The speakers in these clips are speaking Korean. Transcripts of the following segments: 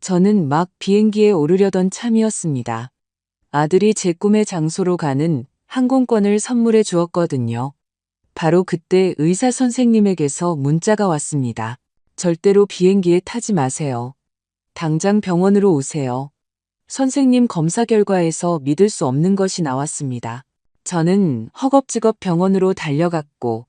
저는 막 비행기에 오르려던 참이었습니다. 아들이 제 꿈의 장소로 가는 항공권을 선물해 주었거든요. 바로 그때 의사 선생님에게서 문자가 왔습니다. 절대로 비행기에 타지 마세요. 당장 병원으로 오세요. 선생님 검사 결과에서 믿을 수 없는 것이 나왔습니다. 저는 허겁지겁 병원으로 달려갔고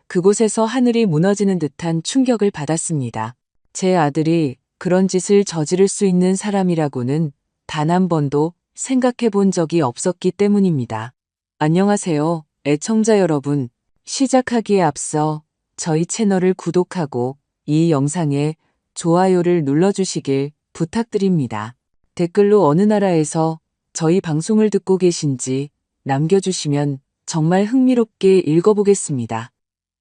그곳에서 하늘이 무너지는 듯한 충격을 받았습니다. 제 아들이 그런 짓을 저지를 수 있는 사람이라고는 단 한 번도 생각해 본 적이 없었기 때문입니다. 안녕하세요, 애청자 여러분. 시작하기에 앞서 저희 채널을 구독하고 이 영상에 좋아요를 눌러주시길 부탁드립니다. 댓글로 어느 나라에서 저희 방송을 듣고 계신지 남겨주시면 정말 흥미롭게 읽어보겠습니다.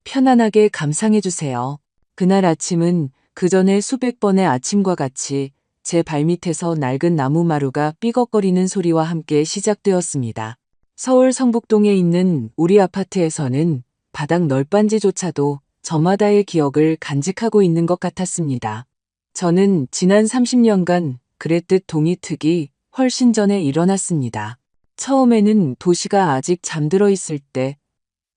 편안하게 감상해주세요. 그날 아침은 그 전에 수백 번의 아침과 같이 제 발밑에서 낡은 나무마루가 삐걱거리는 소리와 함께 시작되었습니다. 서울 성북동에 있는 우리 아파트에서는 바닥 널빤지조차도 저마다의 기억을 간직하고 있는 것 같았습니다. 저는 지난 30년간 그랬듯 동이특이 훨씬 전에 일어났습니다. 처음에는 도시가 아직 잠들어 있을 때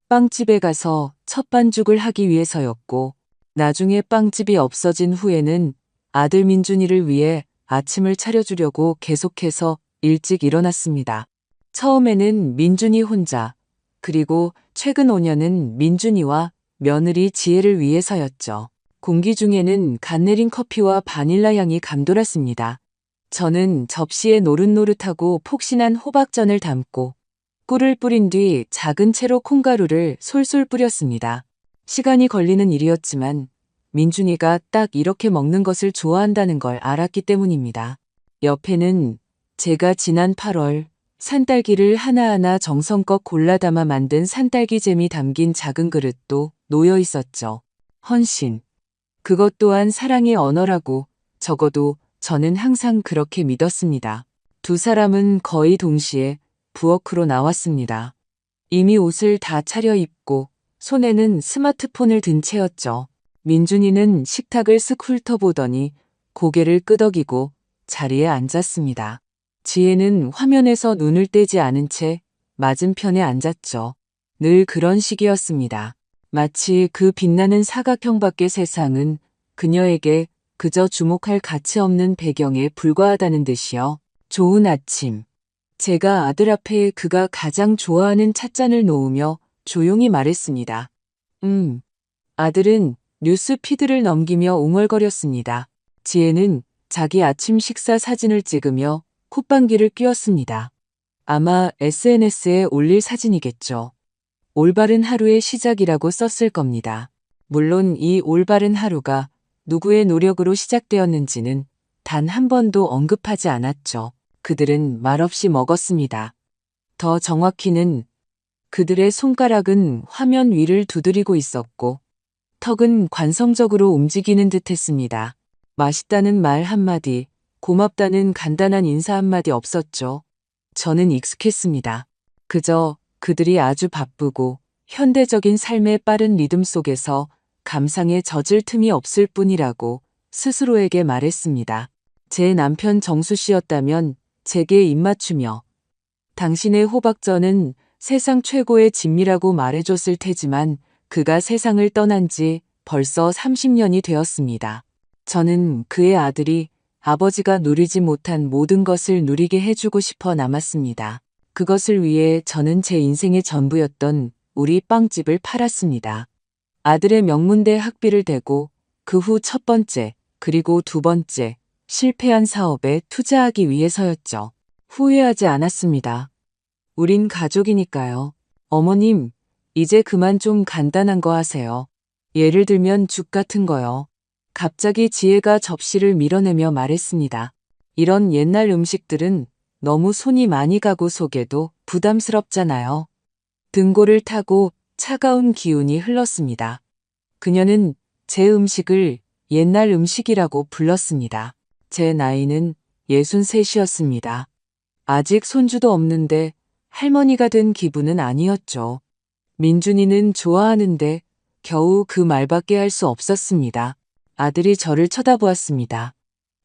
빵집에 가서 첫 반죽을 하기 위해서였고, 나중에 빵집이 없어진 후에는 아들 민준이를 위해 아침을 차려주려고 계속해서 일찍 일어났습니다. 처음에는 민준이 혼자, 그리고 최근 5년은 민준이와 며느리 지혜를 위해서였죠. 공기 중에는 갓 내린 커피와 바닐라 향이 감돌았습니다. 저는 접시에 노릇노릇하고 폭신한 호박전을 담고 꿀을 뿌린 뒤 작은 채로 콩가루를 솔솔 뿌렸습니다. 시간이 걸리는 일이었지만 민준이가 딱 이렇게 먹는 것을 좋아한다는 걸 알았기 때문입니다. 옆에는 제가 지난 8월 산딸기를 하나하나 정성껏 골라 담아 만든 산딸기잼이 담긴 작은 그릇도 놓여 있었죠. 헌신. 그것 또한 사랑의 언어라고 적어도 저는 항상 그렇게 믿었습니다. 두 사람은 거의 동시에 부엌으로 나왔습니다. 이미 옷을 다 차려입고 손에는 스마트폰을 든 채였죠. 민준이는 식탁을 쓱 훑어보더니 고개를 끄덕이고 자리에 앉았습니다. 지혜는 화면에서 눈을 떼지 않은 채 맞은편에 앉았죠. 늘 그런 식이었습니다. 마치 그 빛나는 사각형 밖의 세상은 그녀에게 그저 주목할 가치 없는 배경에 불과하다는 듯이요. 좋은 아침. 제가 아들 앞에 그가 가장 좋아하는 찻잔을 놓으며 조용히 말했습니다. 아들은 뉴스 피드를 넘기며 웅얼거렸습니다. 지혜는 자기 아침 식사 사진을 찍으며 콧방귀를 뀌었습니다. 아마 SNS에 올릴 사진이겠죠. 올바른 하루의 시작이라고 썼을 겁니다. 물론 이 올바른 하루가 누구의 노력으로 시작되었는지는 단 한 번도 언급하지 않았죠. 그들은 말없이 먹었습니다. 더 정확히는 그들의 손가락은 화면 위를 두드리고 있었고 턱은 관성적으로 움직이는 듯 했습니다. 맛있다는 말 한마디, 고맙다는 간단한 인사 한마디 없었죠. 저는 익숙했습니다. 그저 그들이 아주 바쁘고 현대적인 삶의 빠른 리듬 속에서 감상에 젖을 틈이 없을 뿐이라고 스스로에게 말했습니다. 제 남편 정수 씨였다면 제게 입맞추며 당신의 호박전은 세상 최고의 진미라고 말해줬을 테지만 그가 세상을 떠난 지 벌써 30년이 되었습니다. 저는 그의 아들이 아버지가 누리지 못한 모든 것을 누리게 해주고 싶어 남았습니다. 그것을 위해 저는 제 인생의 전부였던 우리 빵집을 팔았습니다. 아들의 명문대 학비를 대고 그 후 첫 번째, 그리고 두 번째, 실패한 사업에 투자하기 위해서였죠. 후회하지 않았습니다. 우린 가족이니까요. 어머님, 이제 그만 좀 간단한 거 하세요. 예를 들면 죽 같은 거요. 갑자기 지혜가 접시를 밀어내며 말했습니다. 이런 옛날 음식들은 너무 손이 많이 가고 속에도 부담스럽잖아요. 등골을 타고 차가운 기운이 흘렀습니다. 그녀는 제 음식을 옛날 음식이라고 불렀습니다. 제 나이는 63이었습니다. 아직 손주도 없는데 할머니가 된 기분은 아니었죠. 민준이는 좋아하는데 겨우 그 말밖에 할 수 없었습니다. 아들이 저를 쳐다보았습니다.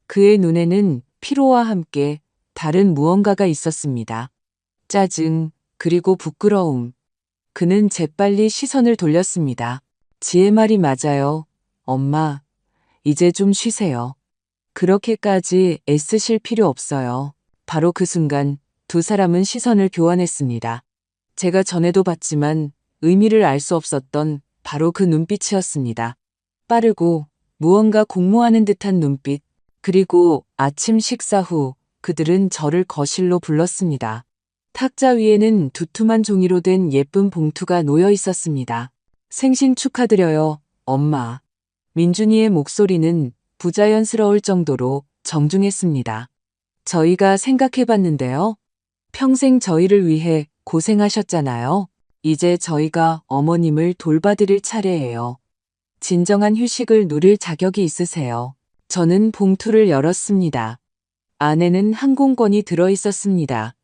그의 눈에는 피로와 함께 다른 무언가가 있었습니다. 짜증, 그리고 부끄러움. 그는 재빨리 시선을 돌렸습니다. 지혜 말이 맞아요. 엄마, 이제 좀 쉬세요. 그렇게까지 애쓰실 필요 없어요. 바로 그 순간 두 사람은 시선을 교환했습니다. 제가 전에도 봤지만 의미를 알 수 없었던 바로 그 눈빛이었습니다. 빠르고 무언가 공모하는 듯한 눈빛. 그리고 아침 식사 후 그들은 저를 거실로 불렀습니다. 탁자 위에는 두툼한 종이로 된 예쁜 봉투가 놓여 있었습니다. 생신 축하드려요, 엄마. 민준이의 목소리는 부자연스러울 정도로 정중했습니다. 저희가 생각해봤는데요. 평생 저희를 위해 고생하셨잖아요. 이제 저희가 어머님을 돌봐드릴 차례예요. 진정한 휴식을 누릴 자격이 있으세요. 저는 봉투를 열었습니다. 안에는 항공권이 들어 있었습니다.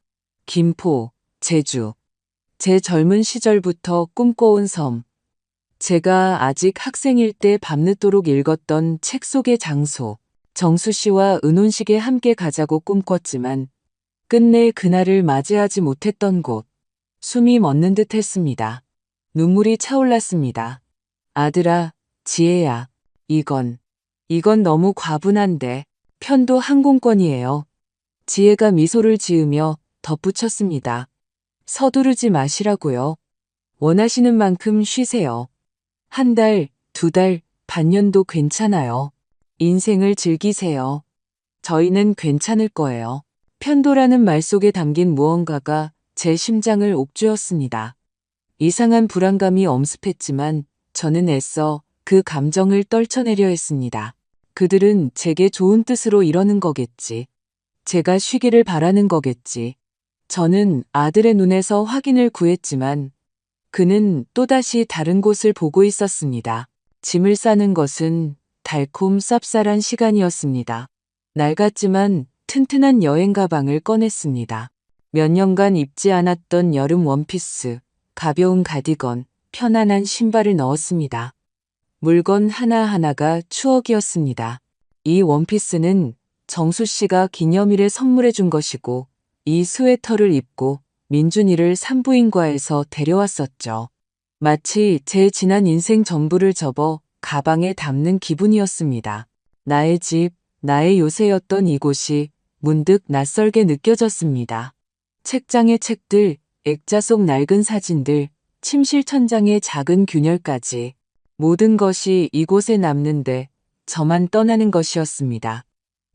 김포, 제주. 제 젊은 시절부터 꿈꿔온 섬. 제가 아직 학생일 때 밤늦도록 읽었던 책 속의 장소. 정수 씨와 은혼식에 함께 가자고 꿈꿨지만 끝내 그날을 맞이하지 못했던 곳. 숨이 멎는 듯 했습니다. 눈물이 차올랐습니다. 아들아, 지혜야, 이건 너무 과분한데. 편도 항공권이에요. 지혜가 미소를 지으며 덧붙였습니다. 서두르지 마시라고요. 원하시는 만큼 쉬세요. 한 달, 두 달, 반년도 괜찮아요. 인생을 즐기세요. 저희는 괜찮을 거예요. 편도라는 말 속에 담긴 무언가가 제 심장을 옥죄었습니다. 이상한 불안감이 엄습했지만 저는 애써 그 감정을 떨쳐내려 했습니다. 그들은 제게 좋은 뜻으로 이러는 거겠지. 제가 쉬기를 바라는 거겠지. 저는 아들의 눈에서 확인을 구했지만 그는 또다시 다른 곳을 보고 있었습니다. 짐을 싸는 것은 달콤 쌉쌀한 시간이었습니다. 낡았지만 튼튼한 여행 가방을 꺼냈습니다. 몇 년간 입지 않았던 여름 원피스, 가벼운 가디건, 편안한 신발을 넣었습니다. 물건 하나하나가 추억이었습니다. 이 원피스는 정수 씨가 기념일에 선물해 준 것이고 이 스웨터를 입고 민준이를 산부인과에서 데려왔었죠. 마치 제 지난 인생 전부를 접어 가방에 담는 기분이었습니다. 나의 집, 나의 요새였던 이곳이 문득 낯설게 느껴졌습니다. 책장의 책들, 액자 속 낡은 사진들, 침실 천장의 작은 균열까지 모든 것이 이곳에 남는데 저만 떠나는 것이었습니다.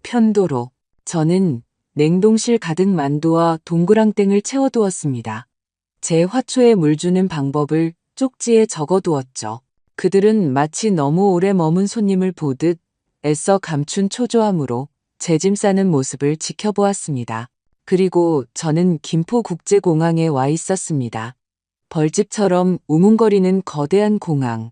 편도로 저는 냉동실 가득 만두와 동그랑땡을 채워두었습니다. 제 화초에 물 주는 방법을 쪽지에 적어두었죠. 그들은 마치 너무 오래 머문 손님을 보듯 애써 감춘 초조함으로 제 짐 싸는 모습을 지켜보았습니다. 그리고 저는 김포국제공항에 와 있었습니다. 벌집처럼 우문거리는 거대한 공항.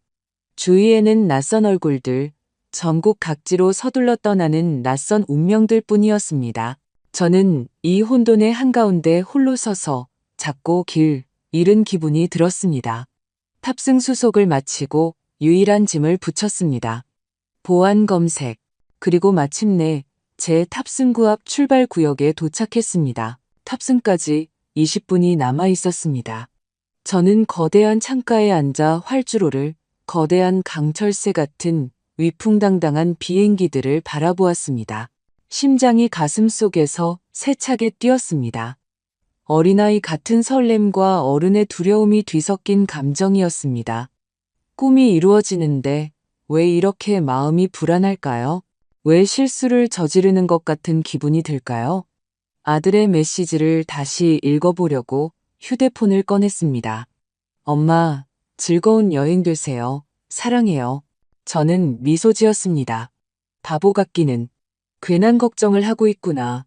주위에는 낯선 얼굴들, 전국 각지로 서둘러 떠나는 낯선 운명들 뿐이었습니다. 저는 이 혼돈의 한가운데 홀로 서서 작고 길 잃은 기분이 들었습니다. 탑승 수속을 마치고 유일한 짐을 붙였습니다. 보안 검색, 그리고 마침내 제 탑승구 앞 출발 구역에 도착했습니다. 탑승까지 20분이 남아 있었습니다. 저는 거대한 창가에 앉아 활주로를, 거대한 강철새 같은 위풍당당한 비행기들을 바라보았습니다. 심장이 가슴 속에서 세차게 뛰었습니다. 어린아이 같은 설렘과 어른의 두려움이 뒤섞인 감정이었습니다. 꿈이 이루어지는데 왜 이렇게 마음이 불안할까요? 왜 실수를 저지르는 것 같은 기분이 들까요? 아들의 메시지를 다시 읽어보려고 휴대폰을 꺼냈습니다. 엄마, 즐거운 여행 되세요. 사랑해요. 저는 미소 지었습니다. 바보 같기는. 괜한 걱정을 하고 있구나.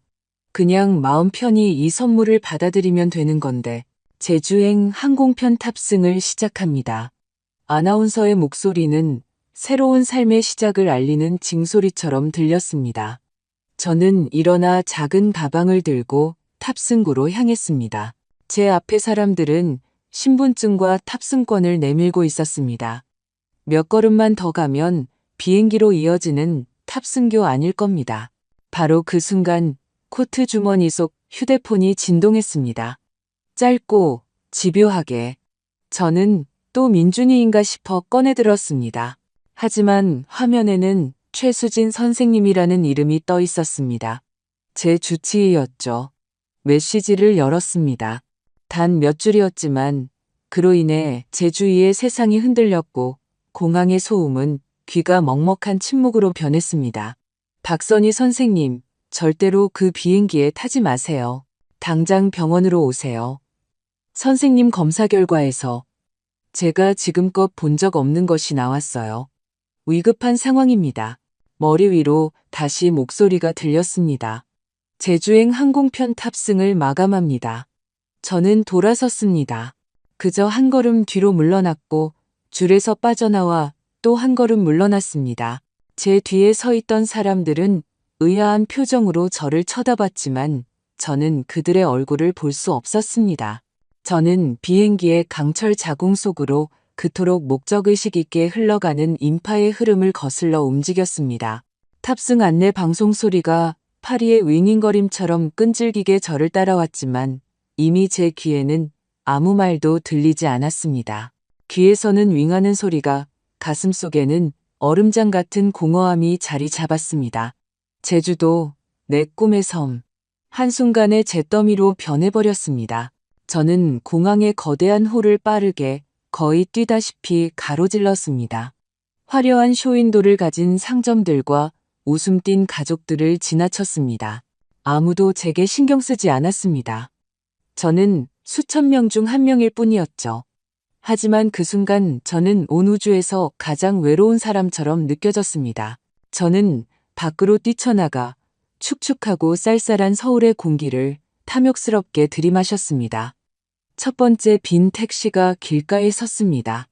그냥 마음 편히 이 선물을 받아들이면 되는 건데. 제주행 항공편 탑승을 시작합니다. 아나운서의 목소리는 새로운 삶의 시작을 알리는 징소리처럼 들렸습니다. 저는 일어나 작은 가방을 들고 탑승구로 향했습니다. 제 앞에 사람들은 신분증과 탑승권을 내밀고 있었습니다. 몇 걸음만 더 가면 비행기로 이어지는 탑승교 아닐 겁니다. 바로 그 순간 코트 주머니 속 휴대폰이 진동했습니다. 짧고 집요하게. 저는 또 민준이인가 싶어 꺼내들었습니다. 하지만 화면에는 최수진 선생님이라는 이름이 떠 있었습니다. 제 주치의였죠. 메시지를 열었습니다. 단 몇 줄이었지만 그로 인해 제 주위의 세상이 흔들렸고 공항의 소음은 귀가 먹먹한 침묵으로 변했습니다. 박선희 선생님, 절대로 그 비행기에 타지 마세요. 당장 병원으로 오세요. 선생님 검사 결과에서 제가 지금껏 본 적 없는 것이 나왔어요. 위급한 상황입니다. 머리 위로 다시 목소리가 들렸습니다. 제주행 항공편 탑승을 마감합니다. 저는 돌아섰습니다. 그저 한 걸음 뒤로 물러났고 줄에서 빠져나와 또 한 걸음 물러났습니다. 제 뒤에 서 있던 사람들은 의아한 표정으로 저를 쳐다봤지만 저는 그들의 얼굴을 볼 수 없었습니다. 저는 비행기의 강철 자궁 속으로 그토록 목적의식 있게 흘러가는 인파의 흐름을 거슬러 움직였습니다. 탑승 안내 방송 소리가 파리의 윙윙거림처럼 끈질기게 저를 따라왔지만 이미 제 귀에는 아무 말도 들리지 않았습니다. 귀에서는 윙하는 소리가, 가슴 속에는 얼음장 같은 공허함이 자리 잡았습니다. 제주도, 내 꿈의 섬. 한순간에 잿더미로 변해버렸습니다. 저는 공항의 거대한 홀을 빠르게 거의 뛰다시피 가로질렀습니다. 화려한 쇼윈도를 가진 상점들과 웃음 띤 가족들을 지나쳤습니다. 아무도 제게 신경 쓰지 않았습니다. 저는 수천 명 중 한 명일 뿐이었죠. 하지만 그 순간 저는 온 우주에서 가장 외로운 사람처럼 느껴졌습니다. 저는 밖으로 뛰쳐나가 축축하고 쌀쌀한 서울의 공기를 탐욕스럽게 들이마셨습니다. 첫 번째 빈 택시가 길가에 섰습니다.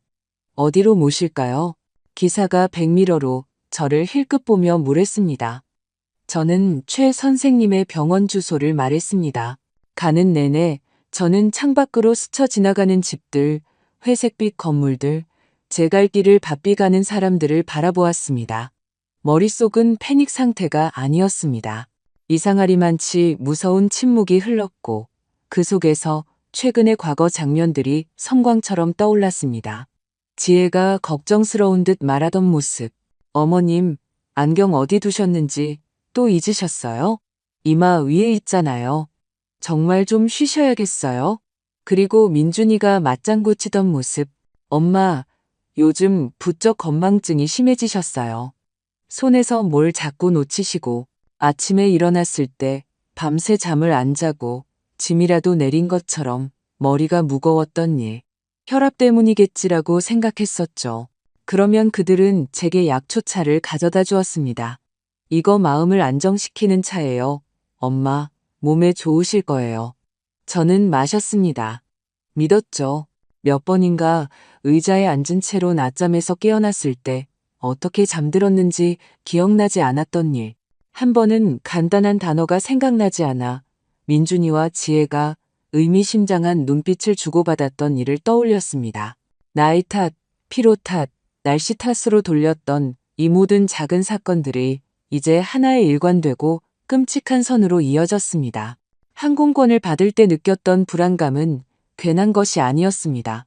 어디로 모실까요? 기사가 백미러로 저를 힐끗 보며 물었습니다. 저는 최 선생님의 병원 주소를 말했습니다. 가는 내내 저는 창밖으로 스쳐 지나가는 집들, 회색빛 건물들, 제 갈 길을 바삐 가는 사람들을 바라보았습니다. 머릿속은 패닉 상태가 아니었습니다. 이상하리만치 무서운 침묵이 흘렀고 그 속에서 최근의 과거 장면들이 섬광처럼 떠올랐습니다. 지혜가 걱정스러운 듯 말하던 모습. 어머님, 안경 어디 두셨는지 또 잊으셨어요? 이마 위에 있잖아요. 정말 좀 쉬셔야겠어요. 그리고 민준이가 맞장구 치던 모습. 엄마, 요즘 부쩍 건망증이 심해지셨어요. 손에서 뭘 자꾸 놓치시고 아침에 일어났을 때 밤새 잠을 안 자고 짐이라도 내린 것처럼 머리가 무거웠던 일. 혈압 때문이겠지라고 생각했었죠. 그러면 그들은 제게 약초차를 가져다 주었습니다. 이거 마음을 안정시키는 차예요. 엄마, 몸에 좋으실 거예요. 저는 마셨습니다. 믿었죠. 몇 번인가 의자에 앉은 채로 낮잠에서 깨어났을 때 어떻게 잠들었는지 기억나지 않았던 일. 한 번은 간단한 단어가 생각나지 않아 민준이와 지혜가 의미심장한 눈빛을 주고받았던 일을 떠올렸습니다. 나이 탓, 피로 탓, 날씨 탓으로 돌렸던 이 모든 작은 사건들이 이제 하나의 일관되고 끔찍한 선으로 이어졌습니다. 항공권을 받을 때 느꼈던 불안감은 괜한 것이 아니었습니다.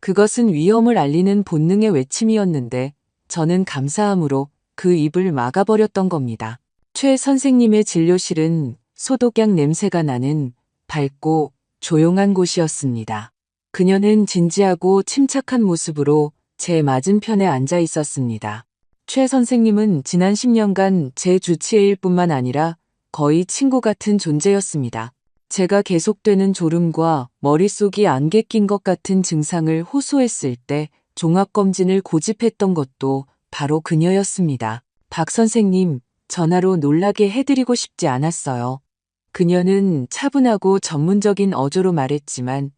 그것은 위험을 알리는 본능의 외침이었는데 저는 감사함으로 그 입을 막아버렸던 겁니다. 최 선생님의 진료실은 소독약 냄새가 나는 밝고 조용한 곳이었습니다. 그녀는 진지하고 침착한 모습으로 제 맞은편에 앉아 있었습니다. 최 선생님은 지난 10년간 제 주치의일 뿐만 아니라 거의 친구 같은 존재였습니다. 제가 계속되는 졸음과 머릿속이 안개 낀 것 같은 증상을 호소했을 때 종합검진을 고집했던 것도 바로 그녀였습니다. 박 선생님, 전화로 놀라게 해드리고 싶지 않았어요. 그녀는 차분하고 전문적인 어조로 말했지만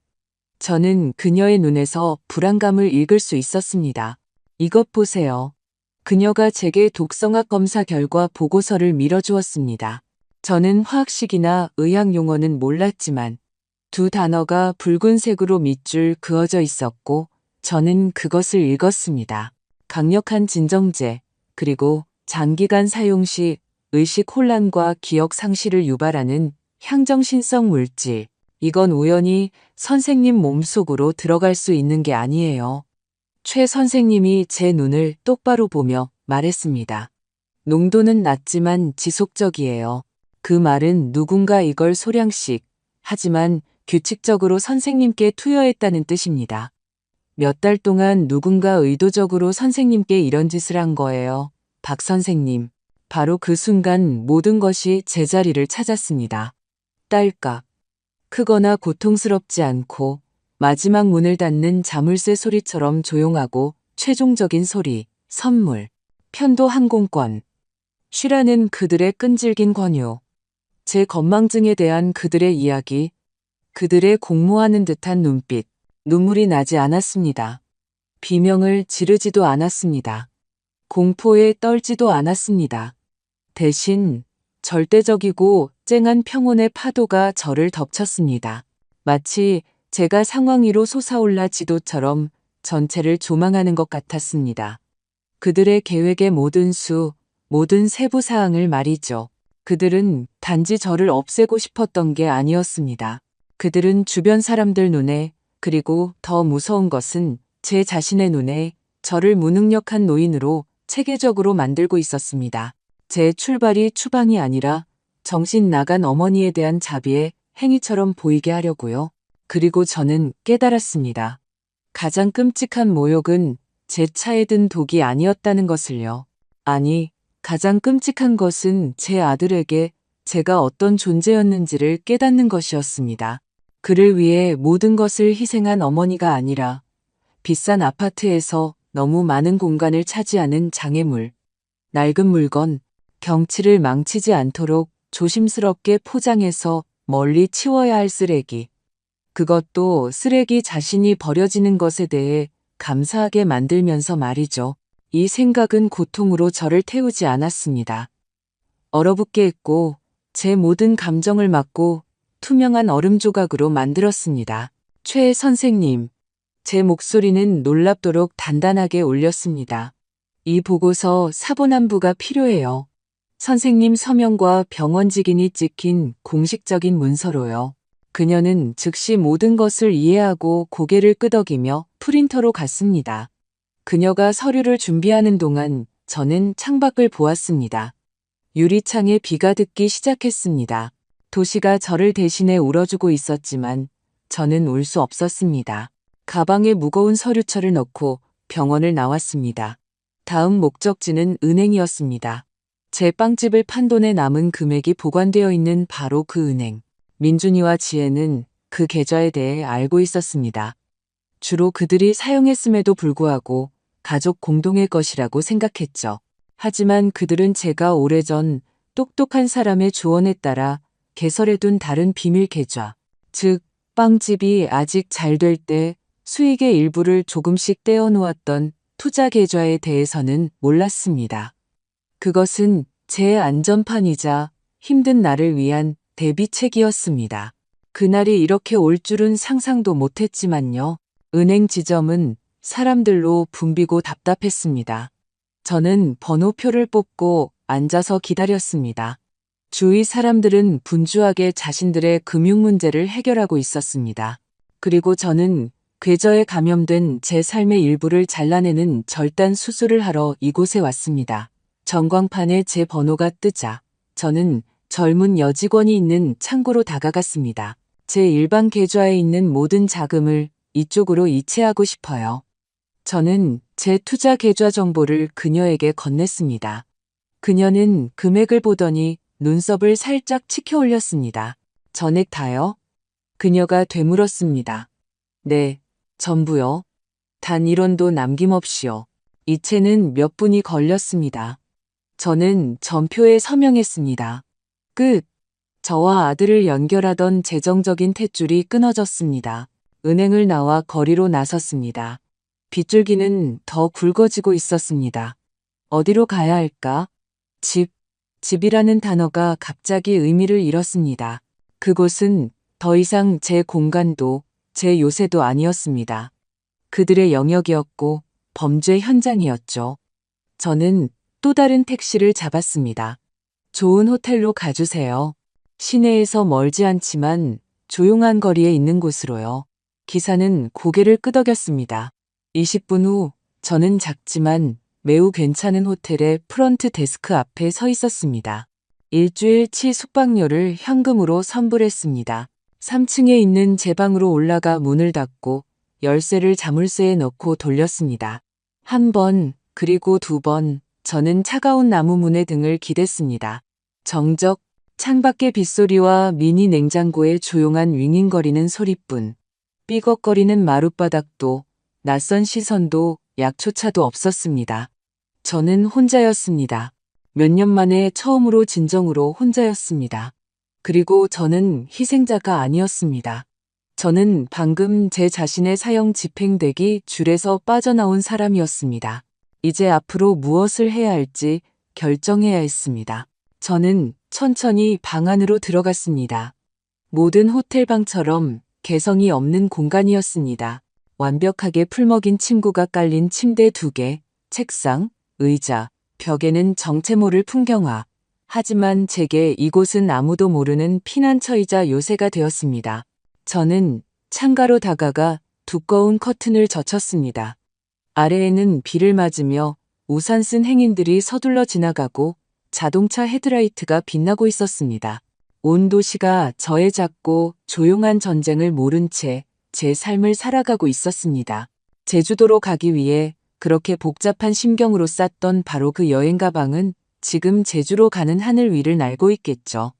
저는 그녀의 눈에서 불안감을 읽을 수 있었습니다. 이것 보세요. 그녀가 제게 독성학 검사 결과 보고서를 밀어주었습니다. 저는 화학식이나 의학 용어는 몰랐지만 두 단어가 붉은색으로 밑줄 그어져 있었고 저는 그것을 읽었습니다. 강력한 진정제, 그리고 장기간 사용 시 의식 혼란과 기억 상실을 유발하는 향정신성 물질. 이건 우연히 선생님 몸속으로 들어갈 수 있는 게 아니에요. 최 선생님이 제 눈을 똑바로 보며 말했습니다. 농도는 낮지만 지속적이에요. 그 말은 누군가 이걸 소량씩, 하지만 규칙적으로 선생님께 투여했다는 뜻입니다. 몇 달 동안 누군가 의도적으로 선생님께 이런 짓을 한 거예요. 박 선생님. 바로 그 순간 모든 것이 제자리를 찾았습니다. 딸깍. 크거나 고통스럽지 않고 마지막 문을 닫는 자물쇠 소리처럼 조용하고 최종적인 소리, 선물, 편도 항공권. 쉬라는 그들의 끈질긴 권유. 제 건망증에 대한 그들의 이야기, 그들의 공모하는 듯한 눈빛, 눈물이 나지 않았습니다. 비명을 지르지도 않았습니다. 공포에 떨지도 않았습니다. 대신 절대적이고 쨍한 평온의 파도가 저를 덮쳤습니다. 마치 제가 상황 위로 솟아올라 지도처럼 전체를 조망하는 것 같았습니다. 그들의 계획의 모든 수, 모든 세부 사항을 말이죠. 그들은 단지 저를 없애고 싶었던 게 아니었습니다. 그들은 주변 사람들 눈에, 그리고 더 무서운 것은 제 자신의 눈에 저를 무능력한 노인으로 체계적으로 만들고 있었습니다. 제 출발이 추방이 아니라 정신 나간 어머니에 대한 자비의 행위처럼 보이게 하려고요. 그리고 저는 깨달았습니다. 가장 끔찍한 모욕은 제 차에 든 독이 아니었다는 것을요. 아니, 가장 끔찍한 것은 제 아들에게 제가 어떤 존재였는지를 깨닫는 것이었습니다. 그를 위해 모든 것을 희생한 어머니가 아니라 비싼 아파트에서 너무 많은 공간을 차지하는 장애물, 낡은 물건, 경치를 망치지 않도록 조심스럽게 포장해서 멀리 치워야 할 쓰레기. 그것도 쓰레기 자신이 버려지는 것에 대해 감사하게 만들면서 말이죠. 이 생각은 고통으로 저를 태우지 않았습니다. 얼어붙게 했고 제 모든 감정을 막고 투명한 얼음 조각으로 만들었습니다. 최 선생님, 제 목소리는 놀랍도록 단단하게 울렸습니다. 이 보고서 사본안부가 필요해요. 선생님 서명과 병원 직인이 찍힌 공식적인 문서로요. 그녀는 즉시 모든 것을 이해하고 고개를 끄덕이며 프린터로 갔습니다. 그녀가 서류를 준비하는 동안 저는 창밖을 보았습니다. 유리창에 비가 듣기 시작했습니다. 도시가 저를 대신해 울어주고 있었지만 저는 울 수 없었습니다. 가방에 무거운 서류철을 넣고 병원을 나왔습니다. 다음 목적지는 은행이었습니다. 제 빵집을 판 돈에 남은 금액이 보관되어 있는 바로 그 은행. 민준이와 지혜는 그 계좌에 대해 알고 있었습니다. 주로 그들이 사용했음에도 불구하고 가족 공동의 것이라고 생각했죠. 하지만 그들은 제가 오래전 똑똑한 사람의 조언에 따라 개설해둔 다른 비밀 계좌, 즉 빵집이 아직 잘 될 때 수익의 일부를 조금씩 떼어놓았던 투자 계좌에 대해서는 몰랐습니다. 그것은 제 안전판이자 힘든 날을 위한 대비책이었습니다. 그날이 이렇게 올 줄은 상상도 못했지만요. 은행 지점은 사람들로 붐비고 답답했습니다. 저는 번호표를 뽑고 앉아서 기다렸습니다. 주위 사람들은 분주하게 자신들의 금융 문제를 해결하고 있었습니다. 그리고 저는 궤저에 감염된 제 삶의 일부를 잘라내는 절단 수술을 하러 이곳에 왔습니다. 전광판에 제 번호가 뜨자 저는 젊은 여직원이 있는 창고로 다가갔습니다. 제 일반 계좌에 있는 모든 자금을 이쪽으로 이체하고 싶어요. 저는 제 투자 계좌 정보를 그녀에게 건넸습니다. 그녀는 금액을 보더니 눈썹을 살짝 치켜 올렸습니다. 전액 다요? 그녀가 되물었습니다. 네, 전부요. 단 1원도 남김없이요. 이체는 몇 분이 걸렸습니다. 저는 전표에 서명했습니다. 끝. 저와 아들을 연결하던 재정적인 탯줄이 끊어졌습니다. 은행을 나와 거리로 나섰습니다. 빗줄기는 더 굵어지고 있었습니다. 어디로 가야 할까? 집이라는 단어가 갑자기 의미를 잃었습니다. 그곳은 더 이상 제 공간도 제 요새도 아니었습니다. 그들의 영역이었고 범죄 현장이었죠. 저는 또 다른 택시를 잡았습니다. 좋은 호텔로 가주세요. 시내에서 멀지 않지만 조용한 거리에 있는 곳으로요. 기사는 고개를 끄덕였습니다. 20분 후 저는 작지만 매우 괜찮은 호텔의 프런트 데스크 앞에 서 있었습니다. 일주일치 숙박료를 현금으로 선불했습니다. 3층에 있는 제 방으로 올라가 문을 닫고 열쇠를 자물쇠에 넣고 돌렸습니다. 한 번, 그리고 두 번, 저는 차가운 나무 문의 등을 기댔습니다. 정적, 창밖의 빗소리와 미니 냉장고의 조용한 윙윙거리는 소리뿐. 삐걱거리는 마룻바닥도 낯선 시선도 약초차도 없었습니다. 저는 혼자였습니다. 몇 년 만에 처음으로 진정으로 혼자였습니다. 그리고 저는 희생자가 아니었습니다. 저는 방금 제 자신의 사형 집행되기 줄에서 빠져나온 사람이었습니다. 이제 앞으로 무엇을 해야 할지 결정해야 했습니다. 저는 천천히 방 안으로 들어갔습니다. 모든 호텔방처럼 개성이 없는 공간이었습니다. 완벽하게 풀먹인 침구가 깔린 침대 2개, 책상, 의자, 벽에는 정체 모를 풍경화. 하지만 제게 이곳은 아무도 모르는 피난처이자 요새가 되었습니다. 저는 창가로 다가가 두꺼운 커튼을 젖혔습니다. 아래에는 비를 맞으며 우산 쓴 행인들이 서둘러 지나가고 자동차 헤드라이트가 빛나고 있었습니다. 온 도시가 저의 작고 조용한 전쟁을 모른 채 제 삶을 살아가고 있었습니다. 제주도로 가기 위해 그렇게 복잡한 심경으로 쌌던 바로 그 여행 가방은 지금 제주로 가는 하늘 위를 날고 있겠죠.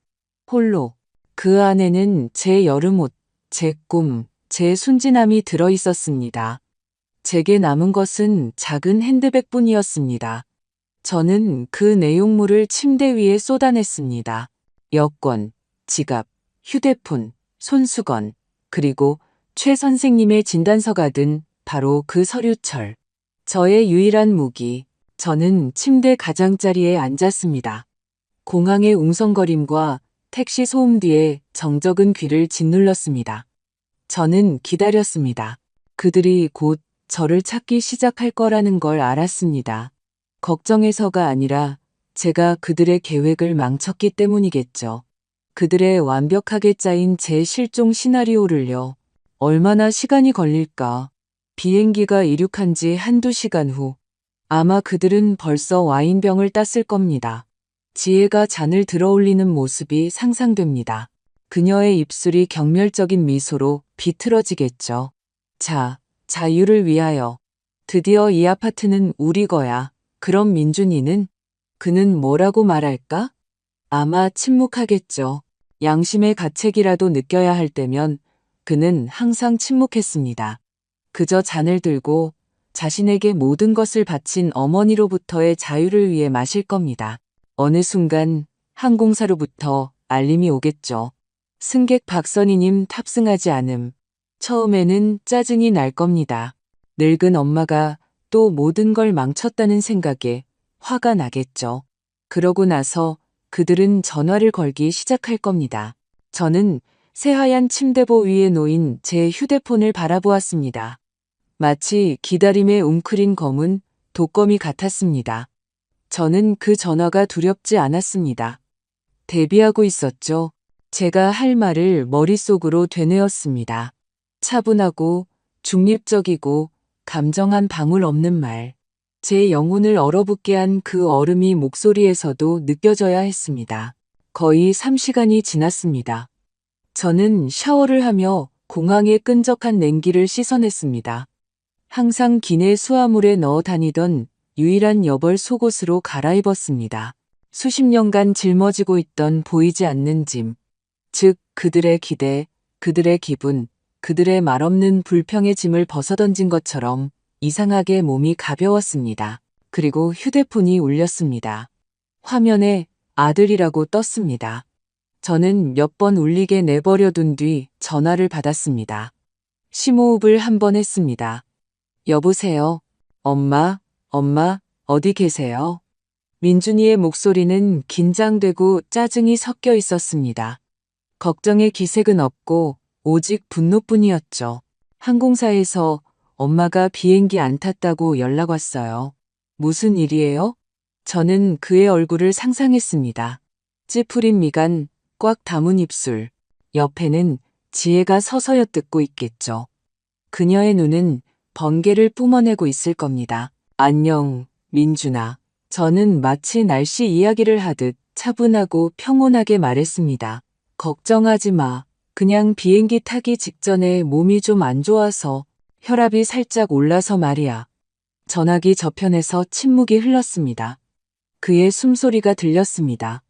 홀로 그 안에는 제 여름옷, 제 꿈, 제 순진함이 들어 있었습니다. 제게 남은 것은 작은 핸드백뿐이었습니다. 저는 그 내용물을 침대 위에 쏟아냈습니다. 여권, 지갑, 휴대폰, 손수건, 그리고 최 선생님의 진단서가 든 바로 그 서류철. 저의 유일한 무기. 저는 침대 가장자리에 앉았습니다. 공항의 웅성거림과 택시 소음 뒤에 정적은 귀를 짓눌렀습니다. 저는 기다렸습니다. 그들이 곧 저를 찾기 시작할 거라는 걸 알았습니다. 걱정해서가 아니라 제가 그들의 계획을 망쳤기 때문이겠죠. 그들의 완벽하게 짜인 제 실종 시나리오를요. 얼마나 시간이 걸릴까. 비행기가 이륙한 지 한두 시간 후 아마 그들은 벌써 와인병을 땄을 겁니다. 지혜가 잔을 들어올리는 모습이 상상됩니다. 그녀의 입술이 경멸적인 미소로 비틀어지겠죠. 자, 자유를 위하여. 드디어 이 아파트는 우리 거야. 그럼 민준이는? 그는 뭐라고 말할까? 아마 침묵하겠죠. 양심의 가책이라도 느껴야 할 때면 그는 항상 침묵했습니다. 그저 잔을 들고 자신에게 모든 것을 바친 어머니로부터의 자유를 위해 마실 겁니다. 어느 순간 항공사로부터 알림이 오겠죠. 승객 박선희님 탑승하지 않음. 처음에는 짜증이 날 겁니다. 늙은 엄마가 또 모든 걸 망쳤다는 생각에 화가 나겠죠. 그러고 나서 그들은 전화를 걸기 시작할 겁니다. 저는 새하얀 침대보 위에 놓인 제 휴대폰을 바라보았습니다. 마치 기다림에 웅크린 검은 독거미 같았습니다. 저는 그 전화가 두렵지 않았습니다. 대비하고 있었죠. 제가 할 말을 머릿속으로 되뇌었습니다. 차분하고 중립적이고 감정 한 방울 없는 말. 제 영혼을 얼어붙게 한 그 얼음이 목소리에서도 느껴져야 했습니다. 거의 3시간이 지났습니다. 저는 샤워를 하며 공항의 끈적한 냉기를 씻어냈습니다. 항상 기내 수화물에 넣어 다니던 유일한 여벌 속옷으로 갈아입었습니다. 수십 년간 짊어지고 있던 보이지 않는 짐, 즉 그들의 기대, 그들의 기분, 그들의 말없는 불평의 짐을 벗어던진 것처럼 이상하게 몸이 가벼웠습니다. 그리고 휴대폰이 울렸습니다. 화면에 아들이라고 떴습니다. 저는 몇 번 울리게 내버려둔 뒤 전화를 받았습니다. 심호흡을 한 번 했습니다. 여보세요. 엄마, 어디 계세요? 민준이의 목소리는 긴장되고 짜증이 섞여 있었습니다. 걱정의 기색은 없고 오직 분노뿐이었죠. 항공사에서 엄마가 비행기 안 탔다고 연락 왔어요. 무슨 일이에요? 저는 그의 얼굴을 상상했습니다. 찌푸린 미간, 꽉 담은 입술. 옆에는 지혜가 서서 엿듣고 있겠죠. 그녀의 눈은 번개를 뿜어내고 있을 겁니다. 안녕, 민준아. 저는 마치 날씨 이야기를 하듯 차분하고 평온하게 말했습니다. 걱정하지 마. 그냥 비행기 타기 직전에 몸이 좀 안 좋아서 혈압이 살짝 올라서 말이야. 전화기 저편에서 침묵이 흘렀습니다. 그의 숨소리가 들렸습니다.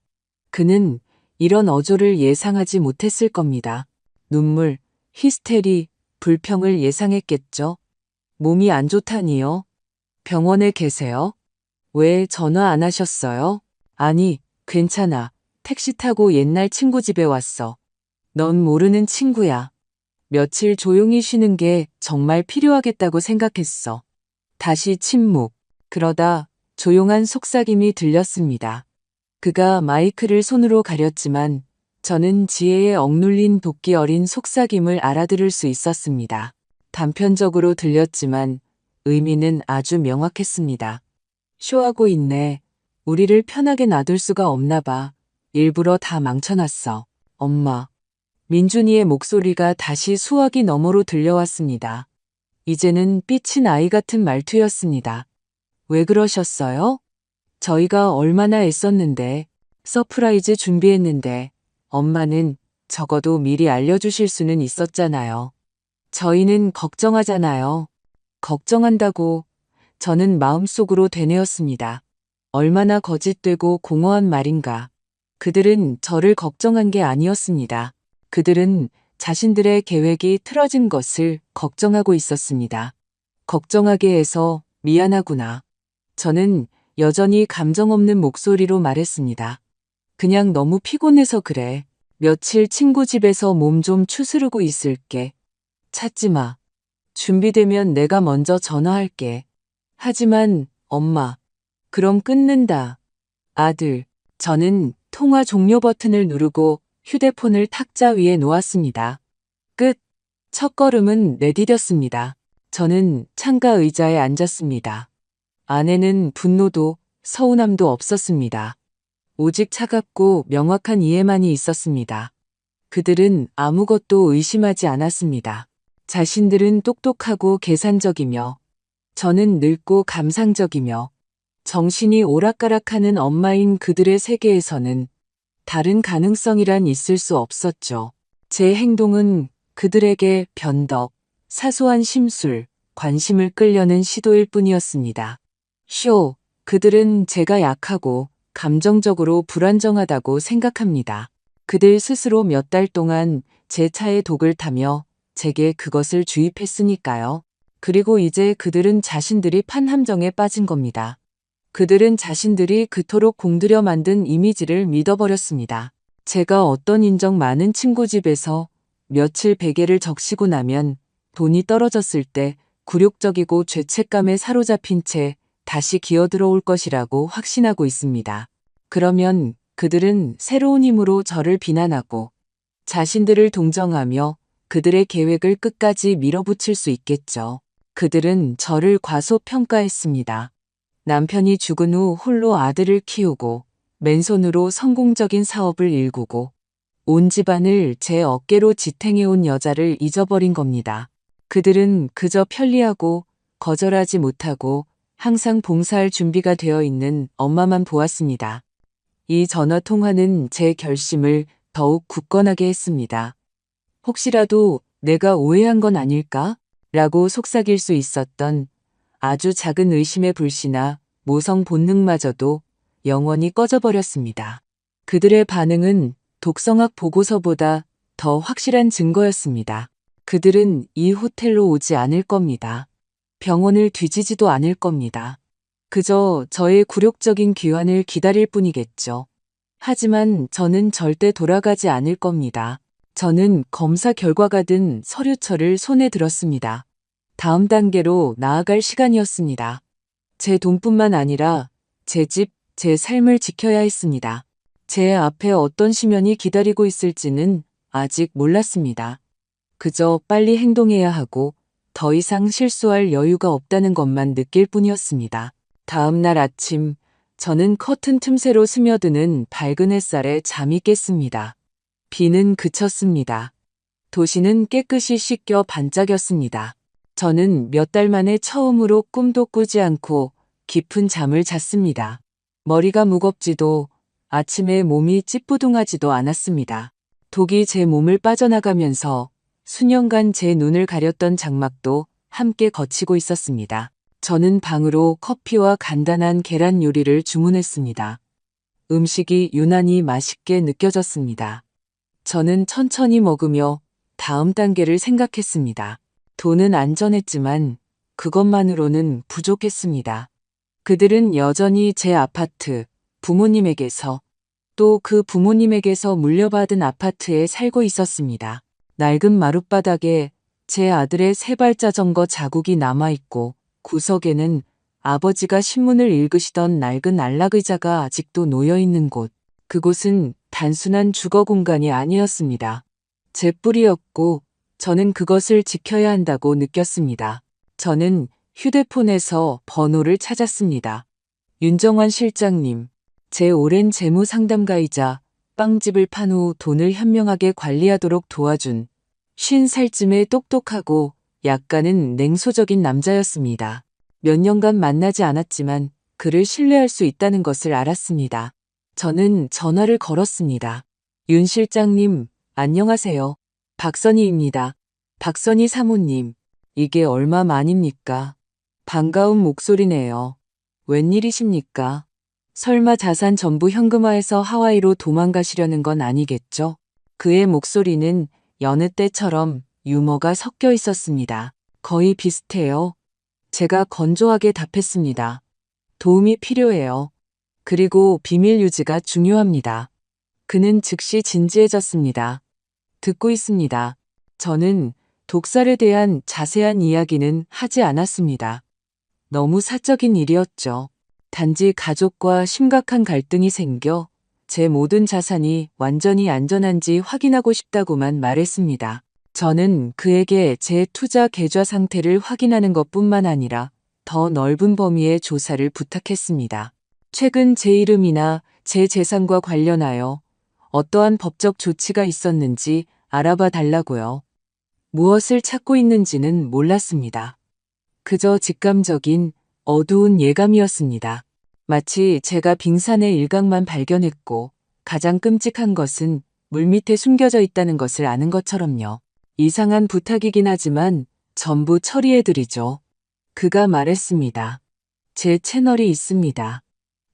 그는 이런 어조를 예상하지 못했을 겁니다. 눈물, 히스테리, 불평을 예상했겠죠. 몸이 안 좋다니요? 병원에 계세요? 왜 전화 안 하셨어요? 아니, 괜찮아. 택시 타고 옛날 친구 집에 왔어. 넌 모르는 친구야. 며칠 조용히 쉬는 게 정말 필요하겠다고 생각했어. 다시 침묵. 그러다 조용한 속삭임이 들렸습니다. 그가 마이크를 손으로 가렸지만 저는 지혜의 억눌린 도끼 어린 속삭임을 알아들을 수 있었습니다. 단편적으로 들렸지만 의미는 아주 명확했습니다. 쇼하고 있네. 우리를 편하게 놔둘 수가 없나 봐. 일부러 다 망쳐놨어. 엄마. 민준이의 목소리가 다시 수화기 너머로 들려왔습니다. 이제는 삐친 아이 같은 말투였습니다. 왜 그러셨어요? 저희가 얼마나 애썼는데, 서프라이즈 준비했는데, 엄마는 적어도 미리 알려주실 수는 있었잖아요. 저희는 걱정하잖아요. 걱정한다고 저는 마음속으로 되뇌었습니다. 얼마나 거짓되고 공허한 말인가. 그들은 저를 걱정한 게 아니었습니다. 그들은 자신들의 계획이 틀어진 것을 걱정하고 있었습니다. 걱정하게 해서 미안하구나. 저는 여전히 감정 없는 목소리로 말했습니다. 그냥 너무 피곤해서 그래. 며칠 친구 집에서 몸 좀 추스르고 있을게. 찾지 마. 준비되면 내가 먼저 전화할게. 하지만 엄마. 그럼 끊는다. 아들. 저는 통화 종료 버튼을 누르고 휴대폰을 탁자 위에 놓았습니다. 끝. 첫걸음은 내디뎠습니다. 저는 창가 의자에 앉았습니다. 안에는 분노도 서운함도 없었습니다. 오직 차갑고 명확한 이해만이 있었습니다. 그들은 아무것도 의심하지 않았습니다. 자신들은 똑똑하고 계산적이며 저는 늙고 감상적이며 정신이 오락가락하는 엄마인 그들의 세계에서는 다른 가능성이란 있을 수 없었죠. 제 행동은 그들에게 변덕, 사소한 심술, 관심을 끌려는 시도일 뿐이었습니다. 쇼, 그들은 제가 약하고 감정적으로 불안정하다고 생각합니다. 그들 스스로 몇 달 동안 제 차에 독을 타며 제게 그것을 주입했으니까요. 그리고 이제 그들은 자신들이 판 함정에 빠진 겁니다. 그들은 자신들이 그토록 공들여 만든 이미지를 믿어버렸습니다. 제가 어떤 인정 많은 친구 집에서 며칠 베개를 적시고 나면 돈이 떨어졌을 때 굴욕적이고 죄책감에 사로잡힌 채 다시 기어들어올 것이라고 확신하고 있습니다. 그러면 그들은 새로운 힘으로 저를 비난하고 자신들을 동정하며 그들의 계획을 끝까지 밀어붙일 수 있겠죠. 그들은 저를 과소평가했습니다. 남편이 죽은 후 홀로 아들을 키우고 맨손으로 성공적인 사업을 일구고 온 집안을 제 어깨로 지탱해온 여자를 잊어버린 겁니다. 그들은 그저 편리하고 거절하지 못하고 항상 봉사할 준비가 되어 있는 엄마만 보았습니다. 이 전화 통화는 제 결심을 더욱 굳건하게 했습니다. 혹시라도 내가 오해한 건 아닐까? 라고 속삭일 수 있었던 아주 작은 의심의 불씨나 모성 본능마저도 영원히 꺼져버렸습니다. 그들의 반응은 독성학 보고서보다 더 확실한 증거였습니다. 그들은 이 호텔로 오지 않을 겁니다. 병원을 뒤지지도 않을 겁니다. 그저 저의 굴욕적인 귀환을 기다릴 뿐이겠죠. 하지만 저는 절대 돌아가지 않을 겁니다. 저는 검사 결과가 든 서류처를 손에 들었습니다. 다음 단계로 나아갈 시간이었습니다. 제 돈뿐만 아니라 제 집, 제 삶을 지켜야 했습니다. 제 앞에 어떤 시련이 기다리고 있을지는 아직 몰랐습니다. 그저 빨리 행동해야 하고 더 이상 실수할 여유가 없다는 것만 느낄 뿐이었습니다. 다음 날 아침 저는 커튼 틈새로 스며드는 밝은 햇살에 잠이 깼습니다. 비는 그쳤습니다. 도시는 깨끗이 씻겨 반짝였습니다. 저는 몇 달 만에 처음으로 꿈도 꾸지 않고 깊은 잠을 잤습니다. 머리가 무겁지도 아침에 몸이 찌뿌둥하지도 않았습니다. 독이 제 몸을 빠져나가면서 수년간 제 눈을 가렸던 장막도 함께 걷히고 있었습니다. 저는 방으로 커피와 간단한 계란 요리를 주문했습니다. 음식이 유난히 맛있게 느껴졌습니다. 저는 천천히 먹으며 다음 단계를 생각했습니다. 돈은 안전했지만 그것만으로는 부족했습니다. 그들은 여전히 제 아파트, 부모님에게서 또 그 부모님에게서 물려받은 아파트에 살고 있었습니다. 낡은 마룻바닥에 제 아들의 세발 자전거 자국이 남아있고 구석에는 아버지가 신문을 읽으시던 낡은 안락의자가 아직도 놓여있는 곳. 그곳은 단순한 주거 공간이 아니었습니다. 제 뿌리였고 저는 그것을 지켜야 한다고 느꼈습니다. 저는 휴대폰에서 번호를 찾았습니다. 윤정환 실장님, 제 오랜 재무 상담가이자 빵집을 판 후 돈을 현명하게 관리하도록 도와준 50살쯤의 똑똑하고 약간은 냉소적인 남자였습니다. 몇 년간 만나지 않았지만 그를 신뢰할 수 있다는 것을 알았습니다. 저는 전화를 걸었습니다. 윤 실장님, 안녕하세요. 박선희입니다. 박선희 사모님, 이게 얼마만입니까? 반가운 목소리네요. 웬일이십니까? 설마 자산 전부 현금화해서 하와이로 도망가시려는 건 아니겠죠? 그의 목소리는 여느 때처럼 유머가 섞여 있었습니다. 거의 비슷해요. 제가 건조하게 답했습니다. 도움이 필요해요. 그리고 비밀 유지가 중요합니다. 그는 즉시 진지해졌습니다. 듣고 있습니다. 저는 독살에 대한 자세한 이야기는 하지 않았습니다. 너무 사적인 일이었죠. 단지 가족과 심각한 갈등이 생겨 제 모든 자산이 완전히 안전한지 확인하고 싶다고만 말했습니다. 저는 그에게 제 투자 계좌 상태를 확인하는 것뿐만 아니라 더 넓은 범위의 조사를 부탁했습니다. 최근 제 이름이나 제 재산과 관련하여 어떠한 법적 조치가 있었는지 알아봐 달라고요. 무엇을 찾고 있는지는 몰랐습니다. 그저 직감적인 어두운 예감이었습니다. 마치 제가 빙산의 일각만 발견했고 가장 끔찍한 것은 물밑에 숨겨져 있다는 것을 아는 것처럼요. 이상한 부탁이긴 하지만 전부 처리해드리죠. 그가 말했습니다. 제 채널이 있습니다.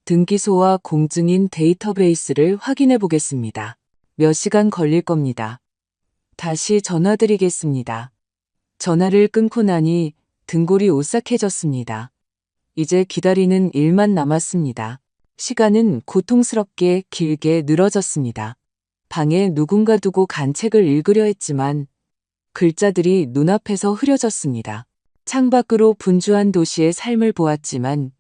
등기소와 공증인 데이터베이스를 확인해 보겠습니다. 몇 시간 걸릴 겁니다. 다시 전화드리겠습니다. 전화를 끊고 나니 등골이 오싹해졌습니다. 이제 기다리는 일만 남았습니다. 시간은 고통스럽게 길게 늘어졌습니다. 방에 누군가 두고 간 책을 읽으려 했지만 글자들이 눈앞에서 흐려졌습니다. 창밖으로 분주한 도시의 삶을 보았지만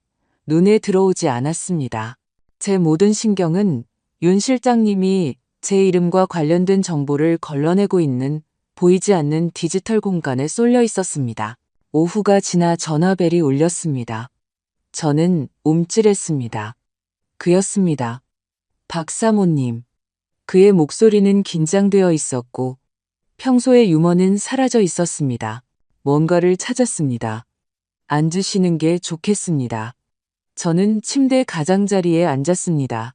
눈에 들어오지 않았습니다. 제 모든 신경은 윤 실장님이 제 이름과 관련된 정보를 걸러내고 있는 보이지 않는 디지털 공간에 쏠려 있었습니다. 오후가 지나 전화벨이 울렸습니다. 저는 움찔했습니다. 그였습니다. 박 사모님. 그의 목소리는 긴장되어 있었고 평소의 유머는 사라져 있었습니다. 뭔가를 찾았습니다. 앉으시는 게 좋겠습니다. 저는 침대 가장자리에 앉았습니다.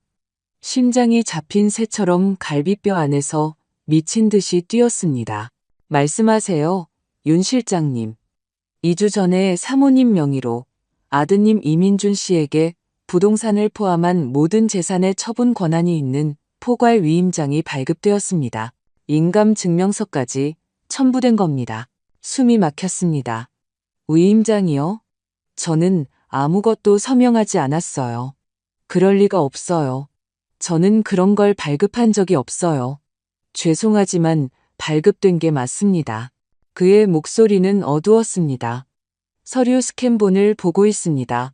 심장이 잡힌 새처럼 갈비뼈 안에서 미친 듯이 뛰었습니다. 말씀하세요, 윤 실장님. 2주 전에 사모님 명의로 아드님 이민준 씨에게 부동산을 포함한 모든 재산의 처분 권한이 있는 포괄 위임장이 발급되었습니다. 인감증명서까지 첨부된 겁니다. 숨이 막혔습니다. 위임장이요? 저는 아무것도 서명하지 않았어요. 그럴 리가 없어요. 저는 그런 걸 발급한 적이 없어요. 죄송하지만 발급된 게 맞습니다. 그의 목소리는 어두웠습니다. 서류 스캔본을 보고 있습니다.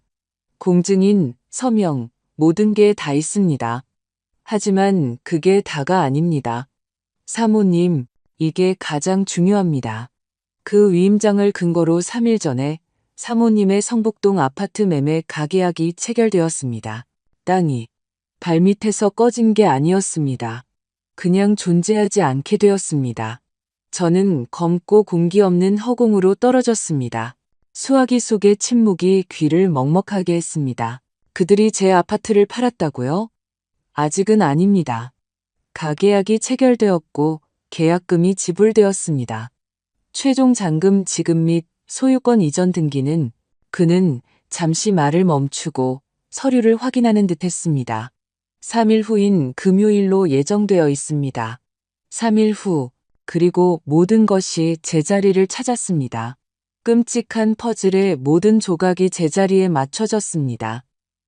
공증인, 서명, 모든 게 다 있습니다. 하지만 그게 다가 아닙니다. 사모님, 이게 가장 중요합니다. 그 위임장을 근거로 3일 전에 사모님의 성북동 아파트 매매 가계약이 체결되었습니다. 땅이 발밑에서 꺼진 게 아니었습니다. 그냥 존재하지 않게 되었습니다. 저는 검고 공기 없는 허공으로 떨어졌습니다. 수화기 속의 침묵이 귀를 먹먹하게 했습니다. 그들이 제 아파트를 팔았다고요? 아직은 아닙니다. 가계약이 체결되었고 계약금이 지불되었습니다. 최종 잔금 지급 및 소유권 이전 등기는 그는 잠시 말을 멈추고 서류를 확인하는 듯 했습니다. 3일 후인 금요일로 예정되어 있습니다. 3일 후, 그리고 모든 것이 제자리를 찾았습니다. 끔찍한 퍼즐의 모든 조각이 제자리에 맞춰졌습니다.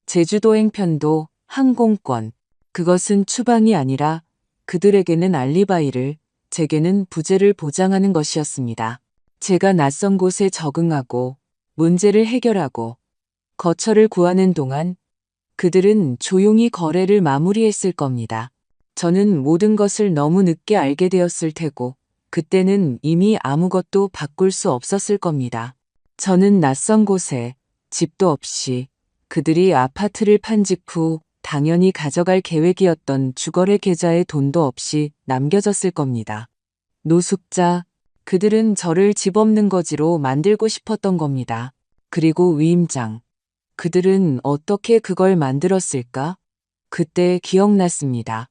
제주도행 편도, 항공권. 그것은 추방이 아니라 그들에게는 알리바이를, 제게는 부재를 보장하는 것이었습니다. 제가 낯선 곳에 적응하고 문제를 해결하고 거처를 구하는 동안 그들은 조용히 거래를 마무리했을 겁니다. 저는 모든 것을 너무 늦게 알게 되었을 테고 그때는 이미 아무것도 바꿀 수 없었을 겁니다. 저는 낯선 곳에 집도 없이 그들이 아파트를 판 직후 당연히 가져갈 계획이었던 주거래 계좌에 돈도 없이 남겨졌을 겁니다. 노숙자, 그들은 저를 집 없는 거지로 만들고 싶었던 겁니다. 그리고 위임장. 그들은 어떻게 그걸 만들었을까? 그때 기억났습니다.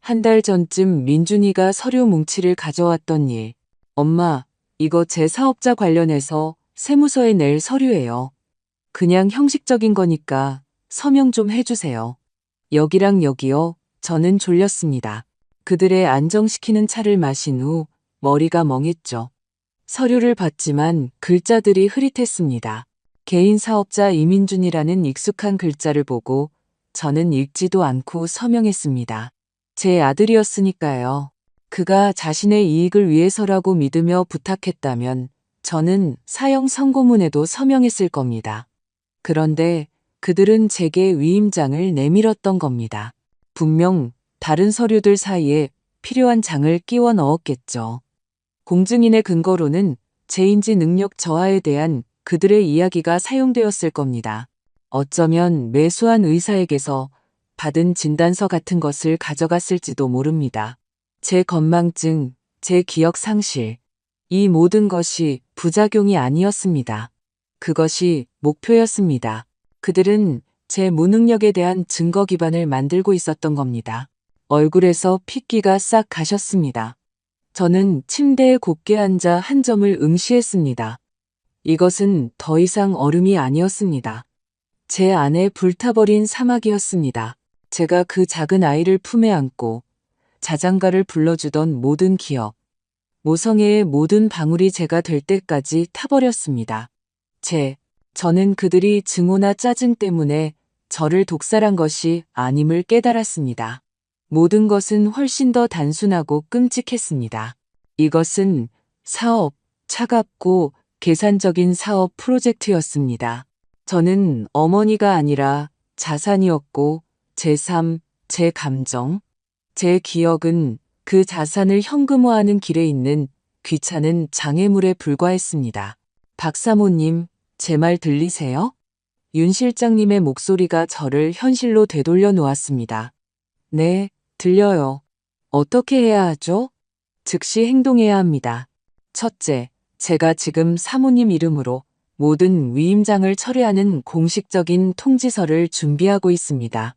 한 달 전쯤 민준이가 서류 뭉치를 가져왔던 일. 엄마, 이거 제 사업자 관련해서 세무서에 낼 서류예요. 그냥 형식적인 거니까 서명 좀 해주세요. 여기랑 여기요. 저는 졸렸습니다. 그들의 안정시키는 차를 마신 후 머리가 멍했죠. 서류를 봤지만 글자들이 흐릿했습니다. 개인 사업자 이민준이라는 익숙한 글자를 보고 저는 읽지도 않고 서명했습니다. 제 아들이었으니까요. 그가 자신의 이익을 위해서라고 믿으며 부탁했다면 저는 사형 선고문에도 서명했을 겁니다. 그런데 그들은 제게 위임장을 내밀었던 겁니다. 분명 다른 서류들 사이에 필요한 장을 끼워 넣었겠죠. 공증인의 근거로는 제 인지 능력 저하에 대한 그들의 이야기가 사용되었을 겁니다. 어쩌면 매수한 의사에게서 받은 진단서 같은 것을 가져갔을지도 모릅니다. 제 건망증, 제 기억 상실, 이 모든 것이 부작용이 아니었습니다. 그것이 목표였습니다. 그들은 제 무능력에 대한 증거 기반을 만들고 있었던 겁니다. 얼굴에서 핏기가 싹 가셨습니다. 저는 침대에 곧게 앉아 한 점을 응시했습니다. 이것은 더 이상 얼음이 아니었습니다. 제 안에 불타버린 사막이었습니다. 제가 그 작은 아이를 품에 안고 자장가를 불러주던 모든 기억, 모성애의 모든 방울이 제가 될 때까지 타버렸습니다. 저는 그들이 증오나 짜증 때문에 저를 독살한 것이 아님을 깨달았습니다. 모든 것은 훨씬 더 단순하고 끔찍했습니다. 이것은 사업, 차갑고 계산적인 사업 프로젝트였습니다. 저는 어머니가 아니라 자산이었고 제 삶, 제 감정, 제 기억은 그 자산을 현금화하는 길에 있는 귀찮은 장애물에 불과했습니다. 박사모님, 제 말 들리세요? 윤 실장님의 목소리가 저를 현실로 되돌려 놓았습니다. 네, 들려요. 어떻게 해야 하죠? 즉시 행동해야 합니다. 첫째, 제가 지금 사모님 이름으로 모든 위임장을 철회하는 공식적인 통지서를 준비하고 있습니다.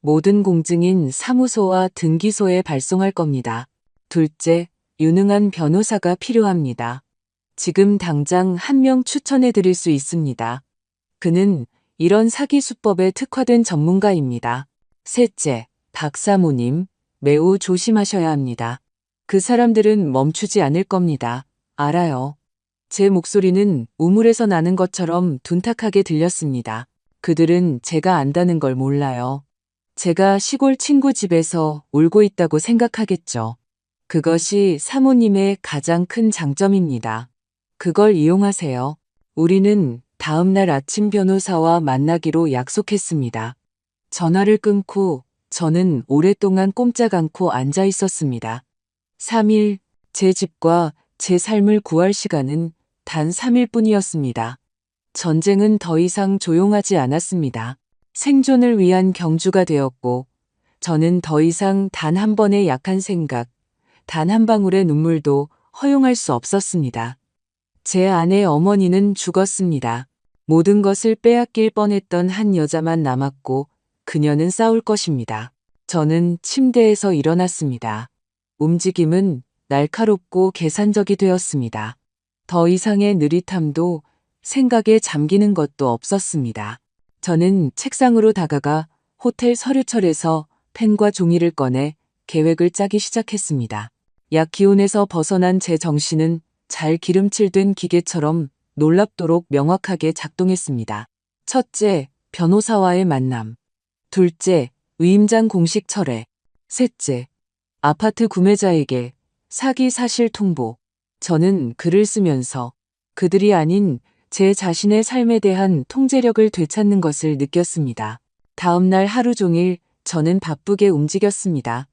모든 공증인 사무소와 등기소에 발송할 겁니다. 둘째, 유능한 변호사가 필요합니다. 지금 당장 한 명 추천해 드릴 수 있습니다. 그는 이런 사기 수법에 특화된 전문가입니다. 셋째, 박사모님, 매우 조심하셔야 합니다. 그 사람들은 멈추지 않을 겁니다. 알아요. 제 목소리는 우물에서 나는 것처럼 둔탁하게 들렸습니다. 그들은 제가 안다는 걸 몰라요. 제가 시골 친구 집에서 울고 있다고 생각하겠죠. 그것이 사모님의 가장 큰 장점입니다. 그걸 이용하세요. 우리는 다음 날 아침 변호사와 만나기로 약속했습니다. 전화를 끊고 저는 오랫동안 꼼짝 않고 앉아 있었습니다. 3일, 제 집과 제 삶을 구할 시간은 단 3일 뿐이었습니다. 전쟁은 더 이상 조용하지 않았습니다. 생존을 위한 경주가 되었고, 저는 더 이상 단 한 번의 약한 생각, 단 한 방울의 눈물도 허용할 수 없었습니다. 제 아내 어머니는 죽었습니다. 모든 것을 빼앗길 뻔했던 한 여자만 남았고 그녀는 싸울 것입니다. 저는 침대에서 일어났습니다. 움직임은 날카롭고 계산적이 되었습니다. 더 이상의 느릿함도 생각에 잠기는 것도 없었습니다. 저는 책상으로 다가가 호텔 서류철에서 펜과 종이를 꺼내 계획을 짜기 시작했습니다. 약 기운에서 벗어난 제 정신은 잘 기름칠된 기계처럼 놀랍도록 명확하게 작동했습니다. 첫째, 변호사와의 만남. 둘째, 위임장 공식 철회. 셋째, 아파트 구매자에게 사기 사실 통보. 저는 글을 쓰면서 그들이 아닌 제 자신의 삶에 대한 통제력을 되찾는 것을 느꼈습니다. 다음 날 하루 종일 저는 바쁘게 움직였습니다.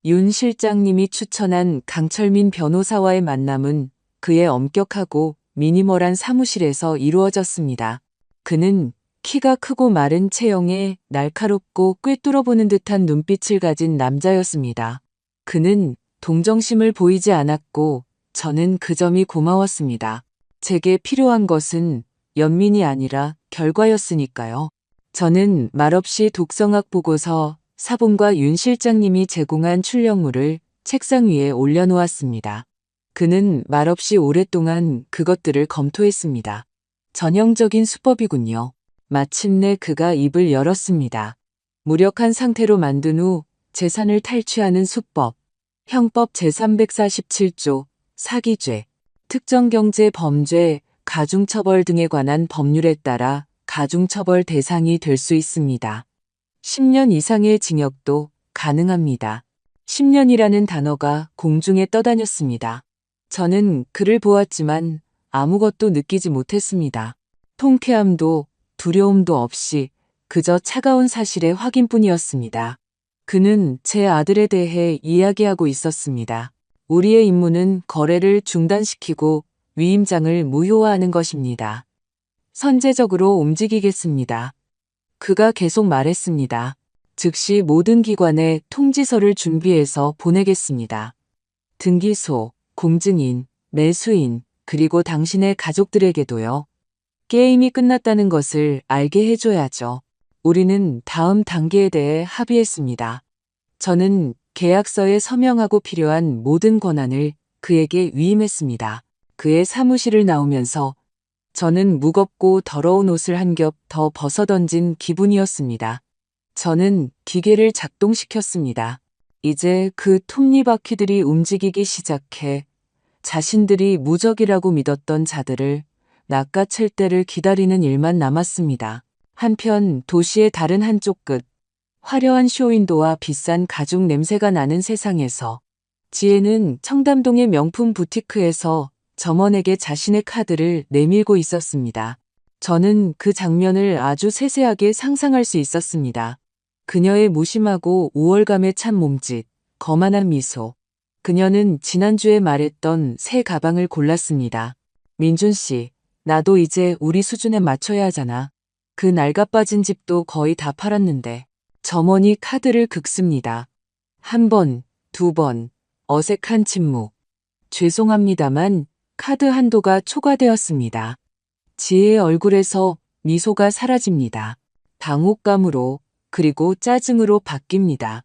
윤 실장님이 추천한 강철민 변호사와의 만남은 그의 엄격하고 미니멀한 사무실에서 이루어졌습니다. 그는 키가 크고 마른 체형에 날카롭고 꿰뚫어보는 듯한 눈빛을 가진 남자였습니다. 그는 동정심을 보이지 않았고 저는 그 점이 고마웠습니다. 제게 필요한 것은 연민이 아니라 결과였으니까요. 저는 말없이 독성학 보고서, 사본과 윤 실장님이 제공한 출력물을 책상 위에 올려놓았습니다. 그는 말없이 오랫동안 그것들을 검토했습니다. 전형적인 수법이군요. 마침내 그가 입을 열었습니다. 무력한 상태로 만든 후 재산을 탈취하는 수법. 형법 제347조, 사기죄, 특정경제 범죄, 가중처벌 등에 관한 법률에 따라 가중처벌 대상이 될 수 있습니다. 10년 이상의 징역도 가능합니다. 10년이라는 단어가 공중에 떠다녔습니다. 저는 그를 보았지만 아무것도 느끼지 못했습니다. 통쾌함도 두려움도 없이 그저 차가운 사실의 확인뿐이었습니다. 그는 제 아들에 대해 이야기하고 있었습니다. 우리의 임무는 거래를 중단시키고 위임장을 무효화하는 것입니다. 선제적으로 움직이겠습니다. 그가 계속 말했습니다. 즉시 모든 기관에 통지서를 준비해서 보내겠습니다. 등기소, 공증인, 매수인, 그리고 당신의 가족들에게도요. 게임이 끝났다는 것을 알게 해줘야죠. 우리는 다음 단계에 대해 합의했습니다. 저는 계약서에 서명하고 필요한 모든 권한을 그에게 위임했습니다. 그의 사무실을 나오면서 저는 무겁고 더러운 옷을 한 겹 더 벗어던진 기분이었습니다. 저는 기계를 작동시켰습니다. 이제 그 톱니바퀴들이 움직이기 시작해 자신들이 무적이라고 믿었던 자들을 낚아챌 때를 기다리는 일만 남았습니다. 한편 도시의 다른 한쪽 끝, 화려한 쇼윈도와 비싼 가죽 냄새가 나는 세상에서 지혜는 청담동의 명품 부티크에서 점원에게 자신의 카드를 내밀고 있었습니다. 저는 그 장면을 아주 세세하게 상상할 수 있었습니다. 그녀의 무심하고 우월감에 찬 몸짓, 거만한 미소. 그녀는 지난주에 말했던 새 가방을 골랐습니다. 민준 씨, 나도 이제 우리 수준에 맞춰야 하잖아. 그 낡아빠진 집도 거의 다 팔았는데. 점원이 카드를 긁습니다. 한 번, 두 번, 어색한 침묵. 죄송합니다만 카드 한도가 초과되었습니다. 지혜의 얼굴에서 미소가 사라집니다. 당혹감으로 그리고 짜증으로 바뀝니다.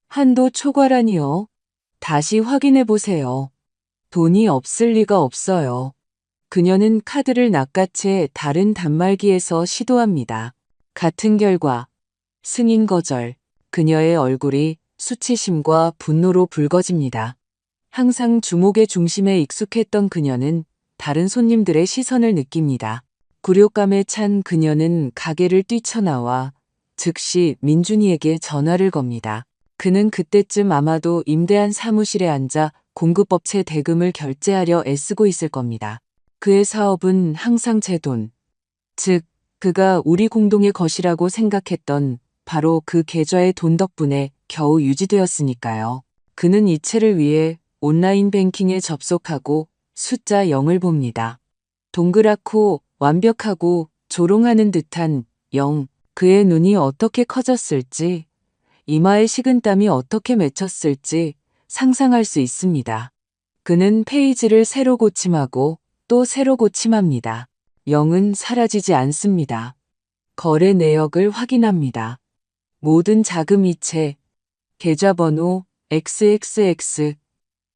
한도 초과라니요? 다시 확인해 보세요. 돈이 없을 리가 없어요. 그녀는 카드를 낚아채 다른 단말기에서 시도합니다. 같은 결과. 승인 거절. 그녀의 얼굴이 수치심과 분노로 붉어집니다. 항상 주목의 중심에 익숙했던 그녀는 다른 손님들의 시선을 느낍니다. 굴욕감에 찬 그녀는 가게를 뛰쳐나와 즉시 민준이에게 전화를 겁니다. 그는 그때쯤 아마도 임대한 사무실에 앉아 공급업체 대금을 결제하려 애쓰고 있을 겁니다. 그의 사업은 항상 제 돈, 즉 그가 우리 공동의 것이라고 생각했던 바로 그 계좌의 돈 덕분에 겨우 유지되었으니까요. 그는 이체를 위해 온라인 뱅킹에 접속하고 숫자 0을 봅니다. 동그랗고 완벽하고 조롱하는 듯한 0. 그의 눈이 어떻게 커졌을지, 이마에 식은땀이 어떻게 맺혔을지 상상할 수 있습니다. 그는 페이지를 새로 고침하고 또 새로 고침합니다. 영은 사라지지 않습니다. 거래 내역을 확인합니다. 모든 자금이체, 계좌번호 XXX,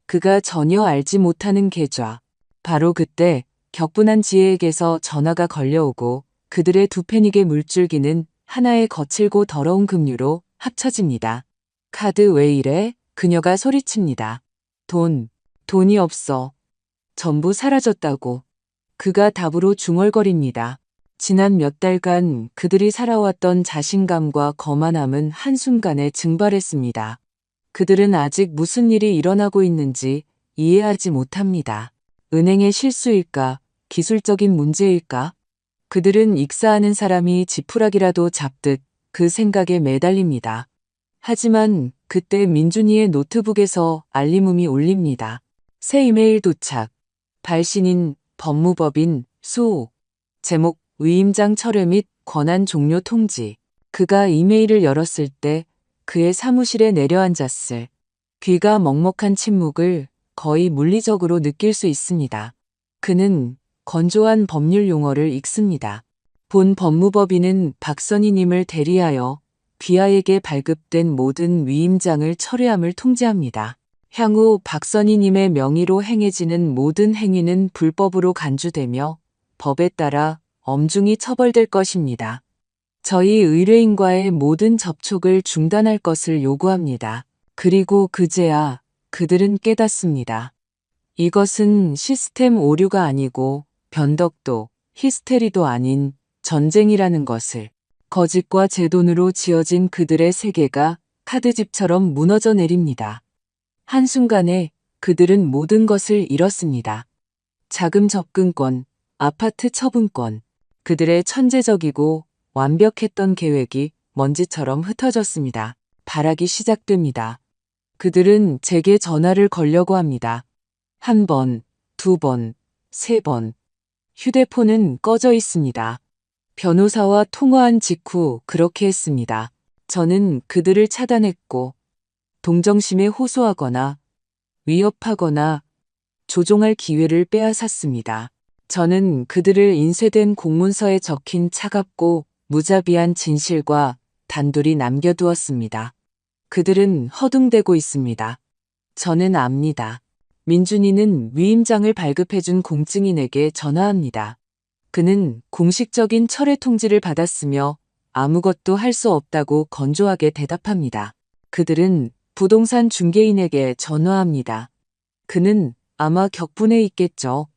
그가 전혀 알지 못하는 계좌. 바로 그때 격분한 지혜에게서 전화가 걸려오고 그들의 두 패닉의 물줄기는 하나의 거칠고 더러운 급류로 합쳐집니다. 카드 왜 이래? 그녀가 소리칩니다. 돈이 없어. 전부 사라졌다고. 그가 답으로 중얼거립니다. 지난 몇 달간 그들이 살아왔던 자신감과 거만함은 한순간에 증발했습니다. 그들은 아직 무슨 일이 일어나고 있는지 이해하지 못합니다. 은행의 실수일까? 기술적인 문제일까? 그들은 익사하는 사람이 지푸라기라도 잡듯 그 생각에 매달립니다. 하지만 그때 민준이의 노트북에서 알림음이 울립니다. 새 이메일 도착. 발신인 법무법인 수호. 제목 위임장 철회 및 권한 종료 통지. 그가 이메일을 열었을 때 그의 사무실에 내려앉았을 귀가 먹먹한 침묵을 거의 물리적으로 느낄 수 있습니다. 그는 건조한 법률 용어를 읽습니다. 본 법무법인은 박선희님을 대리하여 귀하에게 발급된 모든 위임장을 철회함을 통지합니다. 향후 박선희님의 명의로 행해지는 모든 행위는 불법으로 간주되며 법에 따라 엄중히 처벌될 것입니다. 저희 의뢰인과의 모든 접촉을 중단할 것을 요구합니다. 그리고 그제야 그들은 깨닫습니다. 이것은 시스템 오류가 아니고 변덕도 히스테리도 아닌 전쟁이라는 것을. 거짓과 제 돈으로 지어진 그들의 세계가 카드집처럼 무너져 내립니다. 한순간에 그들은 모든 것을 잃었습니다. 자금 접근권, 아파트 처분권, 그들의 천재적이고 완벽했던 계획이 먼지처럼 흩어졌습니다. 발악이 시작됩니다. 그들은 제게 전화를 걸려고 합니다. 한 번, 두 번, 세 번. 휴대폰은 꺼져 있습니다. 변호사와 통화한 직후 그렇게 했습니다. 저는 그들을 차단했고 동정심에 호소하거나 위협하거나 조종할 기회를 빼앗았습니다. 저는 그들을 인쇄된 공문서에 적힌 차갑고 무자비한 진실과 단둘이 남겨두었습니다. 그들은 허둥대고 있습니다. 저는 압니다. 민준이는 위임장을 발급해준 공증인에게 전화합니다. 그는 공식적인 철회 통지를 받았으며 아무것도 할 수 없다고 건조하게 대답합니다. 그들은 부동산 중개인에게 전화합니다. 그는 아마 격분해 있겠죠.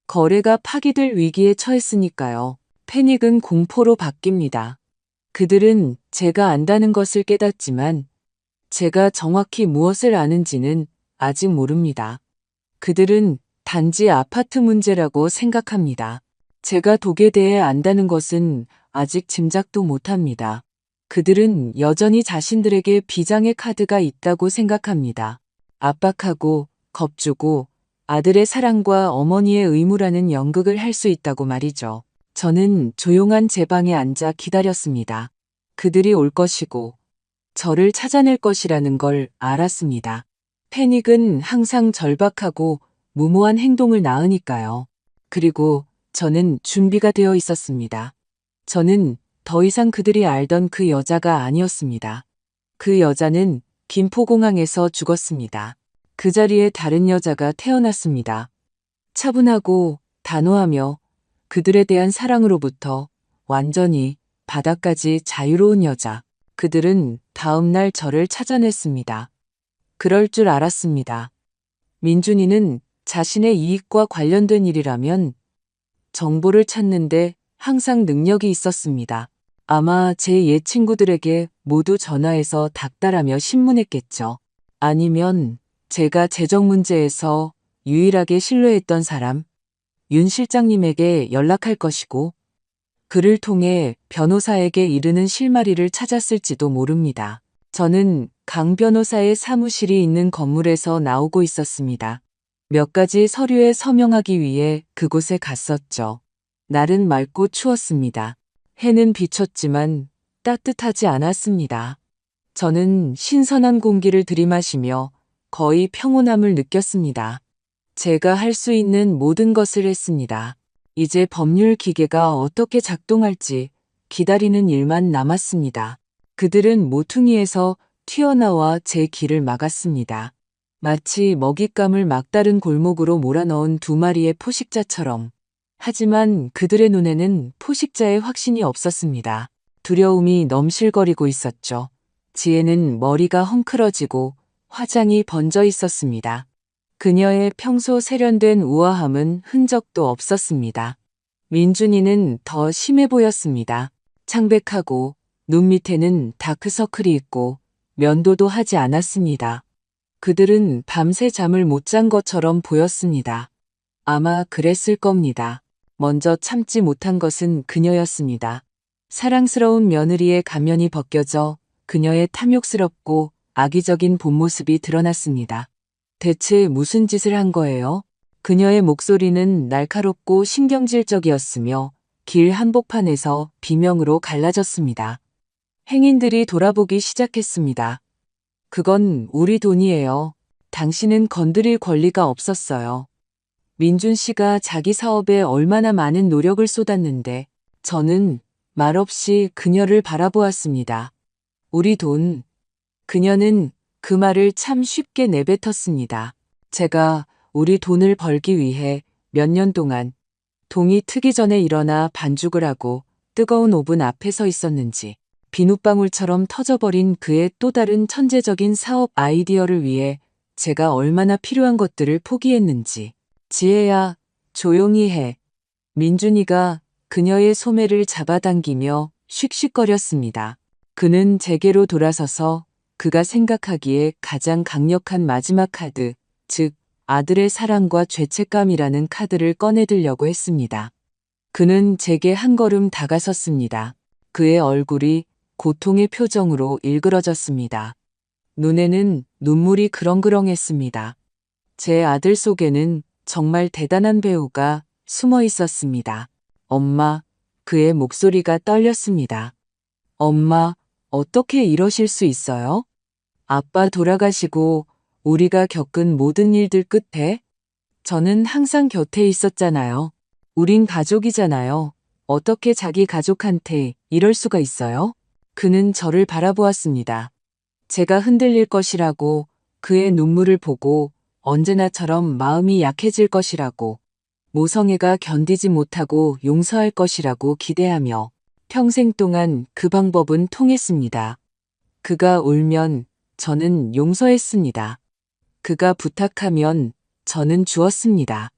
거래가 파기될 위기에 처했으니까요. 패닉은 공포로 바뀝니다. 그들은 제가 안다는 것을 깨닫지만 제가 정확히 무엇을 아는지는 아직 모릅니다. 그들은 단지 아파트 문제라고 생각합니다. 제가 독에 대해 안다는 것은 아직 짐작도 못합니다. 그들은 여전히 자신들에게 비장의 카드가 있다고 생각합니다. 압박하고 겁주고 아들의 사랑과 어머니의 의무라는 연극을 할 수 있다고 말이죠. 저는 조용한 제 방에 앉아 기다렸습니다. 그들이 올 것이고 저를 찾아낼 것이라는 걸 알았습니다. 패닉은 항상 절박하고 무모한 행동을 낳으니까요. 그리고 저는 준비가 되어 있었습니다. 저는 더 이상 그들이 알던 그 여자가 아니었습니다. 그 여자는 김포공항에서 죽었습니다. 그 자리에 다른 여자가 태어났습니다. 차분하고 단호하며 그들에 대한 사랑으로부터 완전히 바닥까지 자유로운 여자. 그들은 다음 날 저를 찾아냈습니다. 그럴 줄 알았습니다. 민준이는 자신의 이익과 관련된 일이라면 정보를 찾는데 항상 능력이 있었습니다. 아마 제 옛 친구들에게 모두 전화해서 닥달하며 신문했겠죠. 아니면 제가 재정 문제에서 유일하게 신뢰했던 사람, 윤 실장님에게 연락할 것이고 그를 통해 변호사에게 이르는 실마리를 찾았을지도 모릅니다. 저는 강 변호사의 사무실이 있는 건물에서 나오고 있었습니다. 몇 가지 서류에 서명하기 위해 그곳에 갔었죠. 날은 맑고 추웠습니다. 해는 비쳤지만 따뜻하지 않았습니다. 저는 신선한 공기를 들이마시며 거의 평온함을 느꼈습니다. 제가 할 수 있는 모든 것을 했습니다. 이제 법률 기계가 어떻게 작동할지 기다리는 일만 남았습니다. 그들은 모퉁이에서 튀어나와 제 길을 막았습니다. 마치 먹잇감을 막다른 골목으로 몰아넣은 두 마리의 포식자처럼. 하지만 그들의 눈에는 포식자의 확신이 없었습니다. 두려움이 넘실거리고 있었죠. 지혜는 머리가 헝클어지고 화장이 번져 있었습니다. 그녀의 평소 세련된 우아함은 흔적도 없었습니다. 민준이는 더 심해 보였습니다. 창백하고 눈 밑에는 다크서클이 있고 면도도 하지 않았습니다. 그들은 밤새 잠을 못 잔 것처럼 보였습니다. 아마 그랬을 겁니다. 먼저 참지 못한 것은 그녀였습니다. 사랑스러운 며느리의 가면이 벗겨져 그녀의 탐욕스럽고 악의적인 본 모습이 드러났습니다. 대체 무슨 짓을 한 거예요? 그녀의 목소리는 날카롭고 신경질적이었으며 길 한복판에서 비명으로 갈라졌습니다. 행인들이 돌아보기 시작했습니다. 그건 우리 돈이에요. 당신은 건드릴 권리가 없었어요. 민준 씨가 자기 사업에 얼마나 많은 노력을 쏟았는데 저는 말없이 그녀를 바라보았습니다. 우리 돈. 그녀는 그 말을 참 쉽게 내뱉었습니다. 제가 우리 돈을 벌기 위해 몇 년 동안 동이 트기 전에 일어나 반죽을 하고 뜨거운 오븐 앞에 서 있었는지, 비눗방울처럼 터져버린 그의 또 다른 천재적인 사업 아이디어를 위해 제가 얼마나 필요한 것들을 포기했는지. 지혜야, 조용히 해. 민준이가 그녀의 소매를 잡아당기며 씩씩거렸습니다. 그는 제게로 돌아서서 그가 생각하기에 가장 강력한 마지막 카드, 즉 아들의 사랑과 죄책감이라는 카드를 꺼내들려고 했습니다. 그는 제게 한 걸음 다가섰습니다. 그의 얼굴이 고통의 표정으로 일그러졌습니다. 눈에는 눈물이 그렁그렁했습니다. 제 아들 속에는 정말 대단한 배우가 숨어 있었습니다. 엄마, 그의 목소리가 떨렸습니다. 엄마, 어떻게 이러실 수 있어요? 아빠 돌아가시고 우리가 겪은 모든 일들 끝에 저는 항상 곁에 있었잖아요. 우린 가족이잖아요. 어떻게 자기 가족한테 이럴 수가 있어요? 그는 저를 바라보았습니다. 제가 흔들릴 것이라고, 그의 눈물을 보고 언제나처럼 마음이 약해질 것이라고, 모성애가 견디지 못하고 용서할 것이라고 기대하며 평생 동안 그 방법은 통했습니다. 그가 울면 저는 용서했습니다. 그가 부탁하면 저는 주었습니다.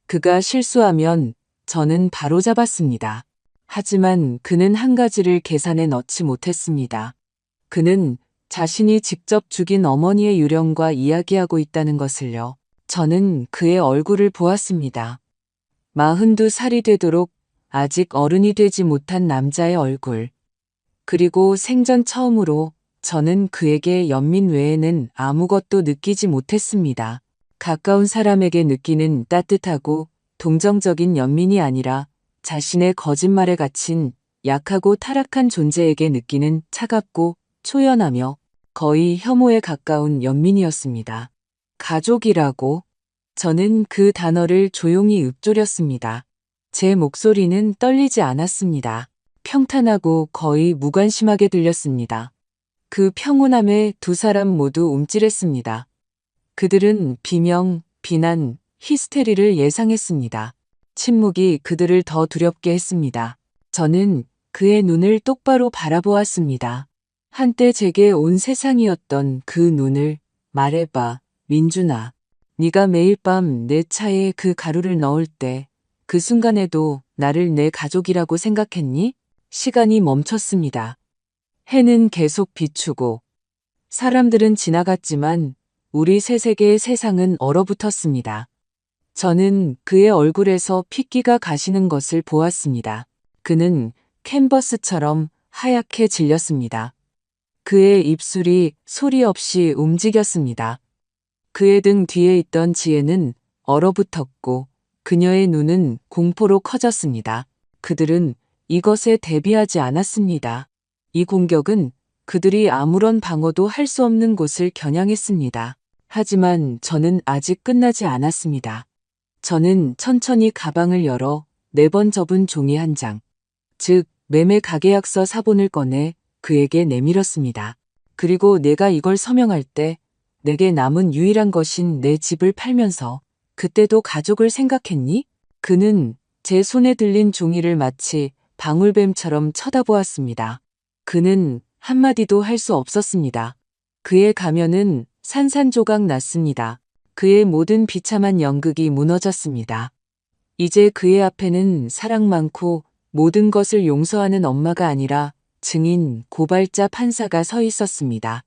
그가 실수하면 저는 바로잡았습니다. 하지만 그는 한 가지를 계산에 넣지 못했습니다. 그는 자신이 직접 죽인 어머니의 유령과 이야기하고 있다는 것을요. 저는 그의 얼굴을 보았습니다. 42살이 되도록 아직 어른이 되지 못한 남자의 얼굴. 그리고 생전 처음으로 저는 그에게 연민 외에는 아무것도 느끼지 못했습니다. 가까운 사람에게 느끼는 따뜻하고 동정적인 연민이 아니라 자신의 거짓말에 갇힌 약하고 타락한 존재에게 느끼는 차갑고 초연하며 거의 혐오에 가까운 연민이었습니다. 가족이라고? 저는 그 단어를 조용히 읊조렸습니다. 제 목소리는 떨리지 않았습니다. 평탄하고 거의 무관심하게 들렸습니다. 그 평온함에 두 사람 모두 움찔했습니다. 그들은 비명, 비난, 히스테리를 예상했습니다. 침묵이 그들을 더 두렵게 했습니다. 저는 그의 눈을 똑바로 바라보았습니다. 한때 제게 온 세상이었던 그 눈을. 말해봐, 민준아. 네가 매일 밤 내 차에 그 가루를 넣을 때 그 순간에도 나를 내 가족이라고 생각했니? 시간이 멈췄습니다. 해는 계속 비추고 사람들은 지나갔지만 우리 셋에게의 세상은 얼어붙었습니다. 저는 그의 얼굴에서 핏기가 가시는 것을 보았습니다. 그는 캔버스처럼 하얗게 질렸습니다. 그의 입술이 소리 없이 움직였습니다. 그의 등 뒤에 있던 지혜는 얼어붙었고 그녀의 눈은 공포로 커졌습니다. 그들은 이것에 대비하지 않았습니다. 이 공격은 그들이 아무런 방어도 할 수 없는 곳을 겨냥했습니다. 하지만 저는 아직 끝나지 않았습니다. 저는 천천히 가방을 열어 4번 접은 종이 한 장, 즉 매매 가계약서 사본을 꺼내 그에게 내밀었습니다. 그리고 내가 이걸 서명할 때 내게 남은 유일한 것인 내 집을 팔면서 그때도 가족을 생각했니? 그는 제 손에 들린 종이를 마치 방울뱀처럼 쳐다보았습니다. 그는 한마디도 할 수 없었습니다. 그의 가면은 산산조각 났습니다. 그의 모든 비참한 연극이 무너졌습니다. 이제 그의 앞에는 사랑 많고 모든 것을 용서하는 엄마가 아니라 증인, 고발자, 판사가 서 있었습니다.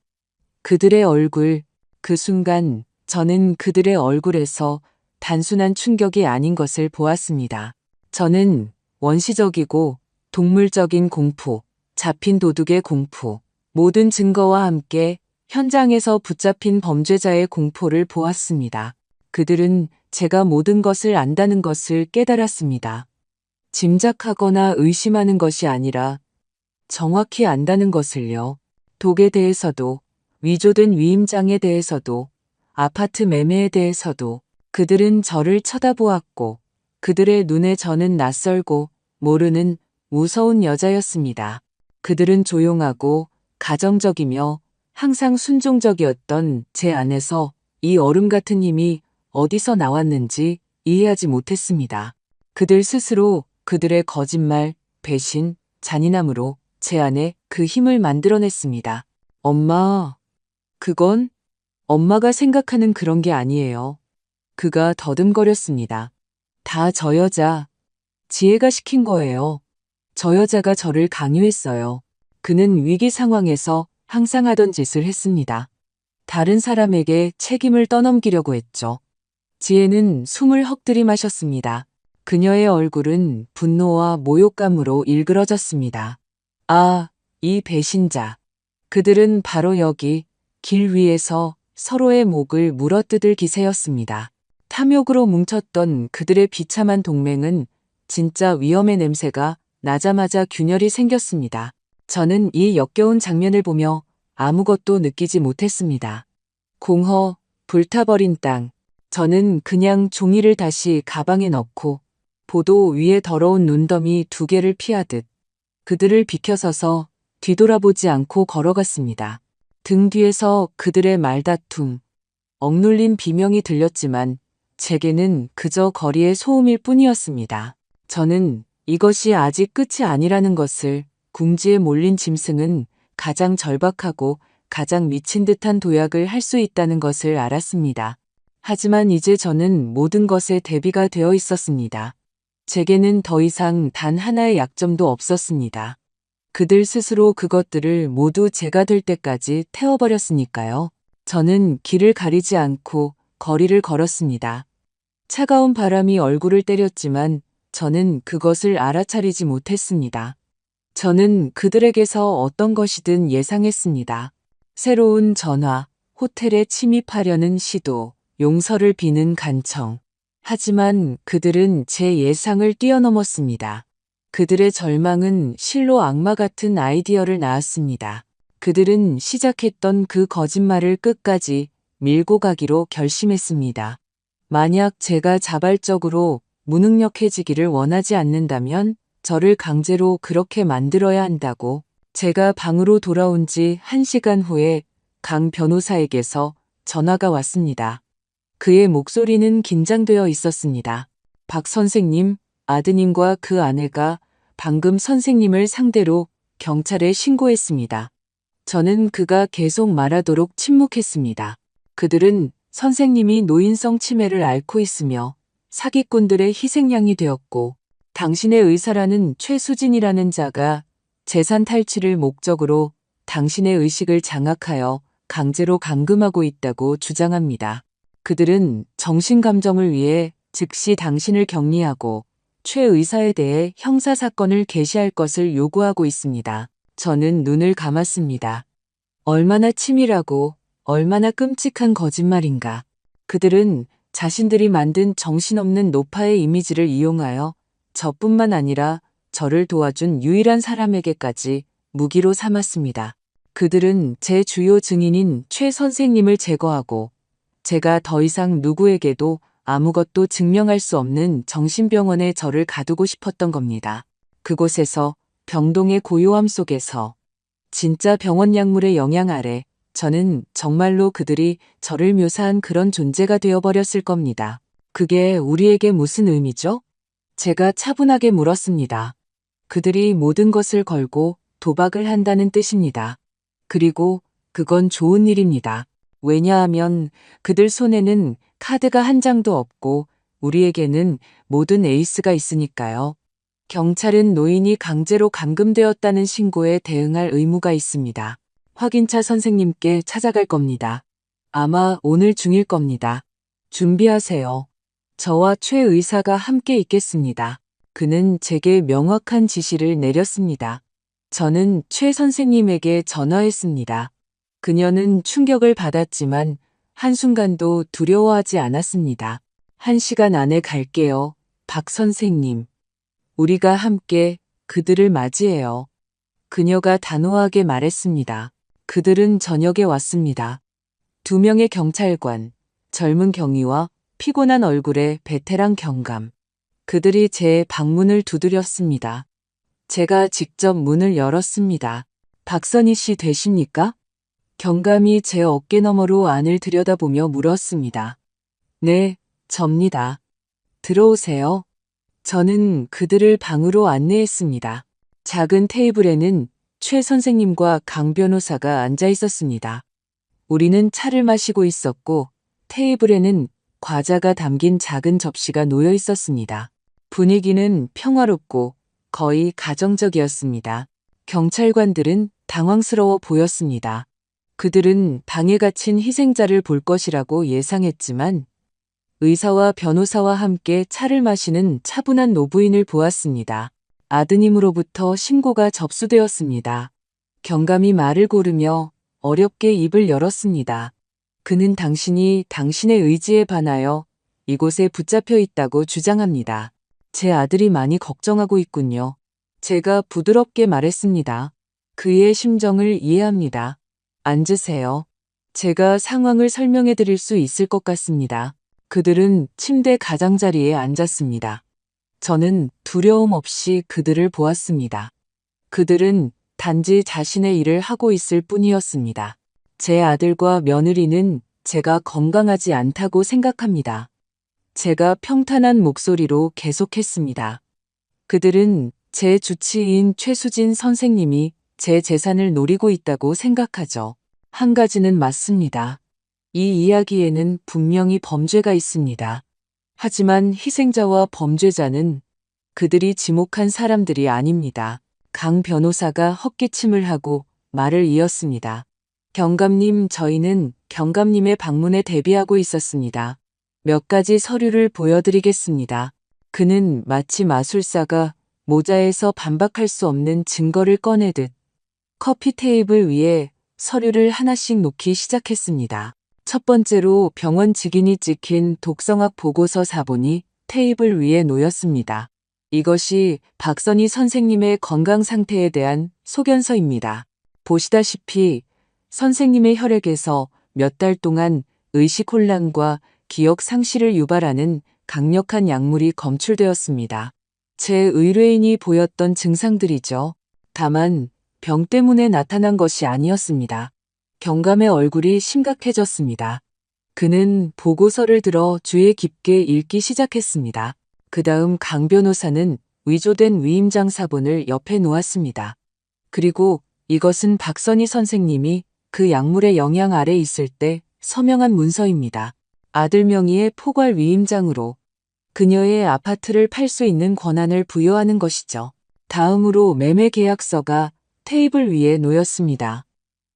그들의 얼굴, 그 순간 저는 그들의 얼굴에서 단순한 충격이 아닌 것을 보았습니다. 저는 원시적이고 동물적인 공포, 잡힌 도둑의 공포, 모든 증거와 함께 현장에서 붙잡힌 범죄자의 공포를 보았습니다. 그들은 제가 모든 것을 안다는 것을 깨달았습니다. 짐작하거나 의심하는 것이 아니라 정확히 안다는 것을요. 독에 대해서도, 위조된 위임장에 대해서도, 아파트 매매에 대해서도 그들은 저를 쳐다보았고 그들의 눈에 저는 낯설고 모르는 무서운 여자였습니다. 그들은 조용하고 가정적이며 항상 순종적이었던 제 안에서 이 얼음 같은 힘이 어디서 나왔는지 이해하지 못했습니다. 그들 스스로 그들의 거짓말, 배신, 잔인함으로 제 안에 그 힘을 만들어냈습니다. 엄마, 그건 엄마가 생각하는 그런 게 아니에요. 그가 더듬거렸습니다. 다 저 여자, 지혜가 시킨 거예요. 저 여자가 저를 강요했어요. 그는 위기 상황에서 항상 하던 짓을 했습니다. 다른 사람에게 책임을 떠넘기려고 했죠. 지혜는 숨을 헉 들이마셨습니다. 그녀의 얼굴은 분노와 모욕감으로 일그러졌습니다. 아, 이 배신자. 그들은 바로 여기 길 위에서 서로의 목을 물어뜯을 기세였습니다. 탐욕으로 뭉쳤던 그들의 비참한 동맹은 진짜 위험의 냄새가 나자마자 균열이 생겼습니다. 저는 이 역겨운 장면을 보며 아무것도 느끼지 못했습니다. 공허, 불타버린 땅. 저는 그냥 종이를 다시 가방에 넣고 보도 위에 더러운 눈더미 2개를 피하듯 그들을 비켜서서 뒤돌아보지 않고 걸어갔습니다. 등 뒤에서 그들의 말다툼, 억눌린 비명이 들렸지만 제게는 그저 거리의 소음일 뿐이었습니다. 저는 이것이 아직 끝이 아니라는 것을, 궁지에 몰린 짐승은 가장 절박하고 가장 미친 듯한 도약을 할 수 있다는 것을 알았습니다. 하지만 이제 저는 모든 것에 대비가 되어 있었습니다. 제게는 더 이상 단 하나의 약점도 없었습니다. 그들 스스로 그것들을 모두 제가 될 때까지 태워버렸으니까요. 저는 길을 가리지 않고 거리를 걸었습니다. 차가운 바람이 얼굴을 때렸지만 저는 그것을 알아차리지 못했습니다. 저는 그들에게서 어떤 것이든 예상했습니다. 새로운 전화, 호텔에 침입하려는 시도, 용서를 비는 간청. 하지만 그들은 제 예상을 뛰어넘었습니다. 그들의 절망은 실로 악마 같은 아이디어를 낳았습니다. 그들은 시작했던 그 거짓말을 끝까지 밀고 가기로 결심했습니다. 만약 제가 자발적으로 무능력해지기를 원하지 않는다면 저를 강제로 그렇게 만들어야 한다고. 제가 방으로 돌아온 지 1시간 후에 강 변호사에게서 전화가 왔습니다. 그의 목소리는 긴장되어 있었습니다. 박 선생님, 아드님과 그 아내가 방금 선생님을 상대로 경찰에 신고했습니다. 저는 그가 계속 말하도록 침묵했습니다. 그들은 선생님이 노인성 치매를 앓고 있으며 사기꾼들의 희생양이 되었고 당신의 의사라는 최수진이라는 자가 재산 탈취를 목적으로 당신의 의식을 장악하여 강제로 감금하고 있다고 주장합니다. 그들은 정신감정을 위해 즉시 당신을 격리하고 최 의사에 대해 형사사건을 개시할 것을 요구하고 있습니다. 저는 눈을 감았습니다. 얼마나 치밀하고 얼마나 끔찍한 거짓말인가. 그들은 자신들이 만든 정신없는 노파의 이미지를 이용하여 저뿐만 아니라 저를 도와준 유일한 사람에게까지 무기로 삼았습니다. 그들은 제 주요 증인인 최 선생님을 제거하고 제가 더 이상 누구에게도 아무것도 증명할 수 없는 정신병원에 저를 가두고 싶었던 겁니다. 그곳에서 병동의 고요함 속에서 진짜 병원 약물의 영향 아래 저는 정말로 그들이 저를 묘사한 그런 존재가 되어버렸을 겁니다. 그게 우리에게 무슨 의미죠? 제가 차분하게 물었습니다. 그들이 모든 것을 걸고 도박을 한다는 뜻입니다. 그리고 그건 좋은 일입니다. 왜냐하면 그들 손에는 카드가 한 장도 없고 우리에게는 모든 에이스가 있으니까요. 경찰은 노인이 강제로 감금되었다는 신고에 대응할 의무가 있습니다. 확인차 선생님께 찾아갈 겁니다. 아마 오늘 중일 겁니다. 준비하세요. 저와 최 의사가 함께 있겠습니다. 그는 제게 명확한 지시를 내렸습니다. 저는 최 선생님에게 전화했습니다. 그녀는 충격을 받았지만 한순간도 두려워하지 않았습니다. 1시간 안에 갈게요. 박 선생님. 우리가 함께 그들을 맞이해요. 그녀가 단호하게 말했습니다. 그들은 저녁에 왔습니다. 2명의 경찰관, 젊은 경위와 피곤한 얼굴의 베테랑 경감. 그들이 제 방문을 두드렸습니다. 제가 직접 문을 열었습니다. 박선희 씨 되십니까? 경감이 제 어깨 너머로 안을 들여다보며 물었습니다. 네, 접니다. 들어오세요. 저는 그들을 방으로 안내했습니다. 작은 테이블에는 최 선생님과 강 변호사가 앉아 있었습니다. 우리는 차를 마시고 있었고 테이블에는 과자가 담긴 작은 접시가 놓여 있었습니다. 분위기는 평화롭고 거의 가정적이었습니다. 경찰관들은 당황스러워 보였습니다. 그들은 방에 갇힌 희생자를 볼 것이라고 예상했지만 의사와 변호사와 함께 차를 마시는 차분한 노부인을 보았습니다. 아드님으로부터 신고가 접수되었습니다. 경감이 말을 고르며 어렵게 입을 열었습니다. 그는 당신이 당신의 의지에 반하여 이곳에 붙잡혀 있다고 주장합니다. 제 아들이 많이 걱정하고 있군요. 제가 부드럽게 말했습니다. 그의 심정을 이해합니다. 앉으세요. 제가 상황을 설명해 드릴 수 있을 것 같습니다. 그들은 침대 가장자리에 앉았습니다. 저는 두려움 없이 그들을 보았습니다. 그들은 단지 자신의 일을 하고 있을 뿐이었습니다. 제 아들과 며느리는 제가 건강하지 않다고 생각합니다. 제가 평탄한 목소리로 계속했습니다. 그들은 제 주치의인 최수진 선생님이 제 재산을 노리고 있다고 생각하죠. 한 가지는 맞습니다. 이 이야기에는 분명히 범죄가 있습니다. 하지만 희생자와 범죄자는 그들이 지목한 사람들이 아닙니다. 강 변호사가 헛기침을 하고 말을 이었습니다. 경감님, 저희는 경감님의 방문에 대비하고 있었습니다. 몇 가지 서류를 보여드리겠습니다. 그는 마치 마술사가 모자에서 반박할 수 없는 증거를 꺼내듯 커피 테이블 위에 서류를 하나씩 놓기 시작했습니다. 첫 번째로 병원 직인이 찍힌 독성학 보고서 사본이 테이블 위에 놓였습니다. 이것이 박선희 선생님의 건강 상태에 대한 소견서입니다. 보시다시피 선생님의 혈액에서 몇 달 동안 의식 혼란과 기억 상실을 유발하는 강력한 약물이 검출되었습니다. 제 의뢰인이 보였던 증상들이죠. 다만 병 때문에 나타난 것이 아니었습니다. 경감의 얼굴이 심각해졌습니다. 그는 보고서를 들어 주의 깊게 읽기 시작했습니다. 그 다음 강 변호사는 위조된 위임장 사본을 옆에 놓았습니다. 그리고 이것은 박선희 선생님이 그 약물의 영향 아래 있을 때 서명한 문서입니다. 아들 명의의 포괄 위임장으로 그녀의 아파트를 팔 수 있는 권한을 부여하는 것이죠. 다음으로 매매 계약서가 테이블 위에 놓였습니다.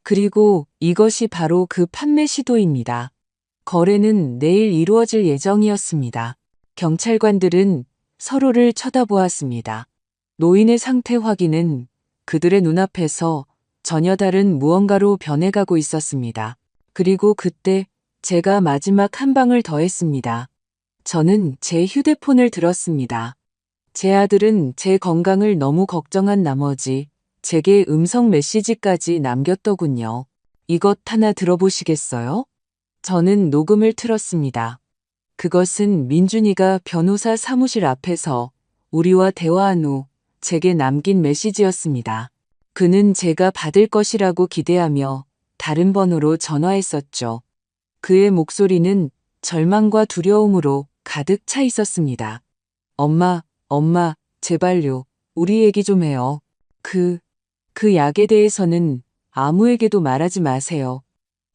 그리고 이것이 바로 그 판매 시도입니다. 거래는 내일 이루어질 예정이었습니다. 경찰관들은 서로를 쳐다보았습니다. 노인의 상태 확인은 그들의 눈앞에서 전혀 다른 무언가로 변해가고 있었습니다. 그리고 그때 제가 마지막 한 방을 더했습니다. 저는 제 휴대폰을 들었습니다. 제 아들은 제 건강을 너무 걱정한 나머지 제게 음성 메시지까지 남겼더군요. 이것 하나 들어보시겠어요? 저는 녹음을 틀었습니다. 그것은 민준이가 변호사 사무실 앞에서 우리와 대화한 후 제게 남긴 메시지였습니다. 그는 제가 받을 것이라고 기대하며 다른 번호로 전화했었죠. 그의 목소리는 절망과 두려움으로 가득 차 있었습니다. 엄마, 엄마, 제발요. 우리 얘기 좀 해요. 그 약에 대해서는 아무에게도 말하지 마세요.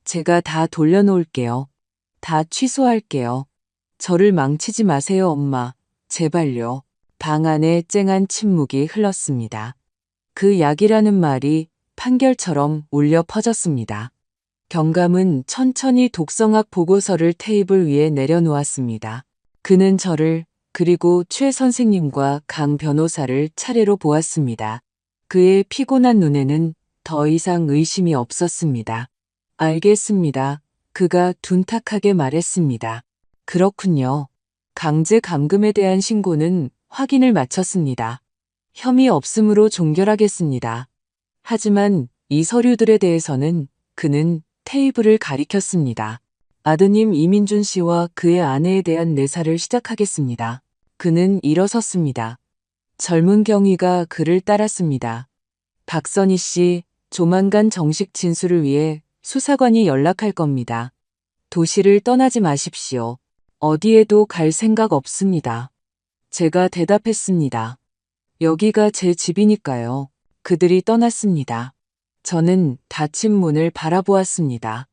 제가 다 돌려놓을게요. 다 취소할게요. 저를 망치지 마세요, 엄마. 제발요. 방 안에 쨍한 침묵이 흘렀습니다. 그 약이라는 말이 판결처럼 울려 퍼졌습니다. 경감은 천천히 독성학 보고서를 테이블 위에 내려놓았습니다. 그는 저를 그리고 최 선생님과 강 변호사를 차례로 보았습니다. 그의 피곤한 눈에는 더 이상 의심이 없었습니다. 알겠습니다. 그가 둔탁하게 말했습니다. 그렇군요. 강제 감금에 대한 신고는 확인을 마쳤습니다. 혐의 없음으로 종결하겠습니다. 하지만 이 서류들에 대해서는 그는 테이블을 가리켰습니다. 아드님 이민준 씨와 그의 아내에 대한 내사를 시작하겠습니다. 그는 일어섰습니다. 젊은 경위가 그를 따랐습니다. 박선희 씨, 조만간 정식 진술을 위해 수사관이 연락할 겁니다. 도시를 떠나지 마십시오. 어디에도 갈 생각 없습니다. 제가 대답했습니다. 여기가 제 집이니까요. 그들이 떠났습니다. 저는 닫힌 문을 바라보았습니다.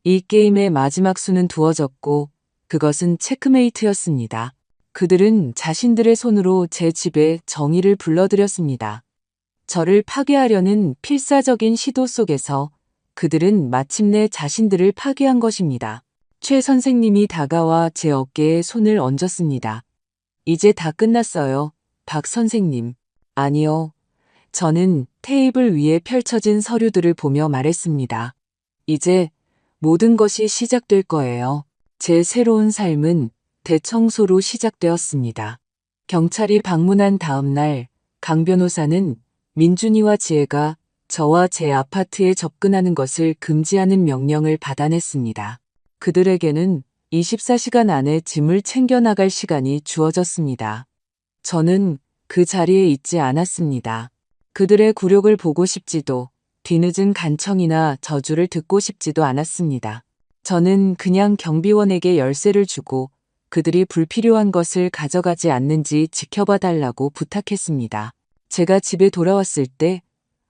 이 게임의 마지막 수는 두어졌고 그것은 체크메이트였습니다. 그들은 자신들의 손으로 제 집에 정의를 불러들였습니다. 저를 파괴하려는 필사적인 시도 속에서 그들은 마침내 자신들을 파괴한 것입니다. 최 선생님이 다가와 제 어깨에 손을 얹었습니다. 이제 다 끝났어요, 박 선생님. 아니요. 저는 테이블 위에 펼쳐진 서류들을 보며 말했습니다. 이제 모든 것이 시작될 거예요. 제 새로운 삶은 대청소로 시작되었습니다. 경찰이 방문한 다음 날 강 변호사는 민준이와 지혜가 저와 제 아파트에 접근하는 것을 금지하는 명령을 받아냈습니다. 그들에게는 24시간 안에 짐을 챙겨나갈 시간이 주어졌습니다. 저는 그 자리에 있지 않았습니다. 그들의 굴욕을 보고 싶지도 뒤늦은 간청이나 저주를 듣고 싶지도 않았습니다. 저는 그냥 경비원에게 열쇠를 주고 그들이 불필요한 것을 가져가지 않는지 지켜봐 달라고 부탁했습니다. 제가 집에 돌아왔을 때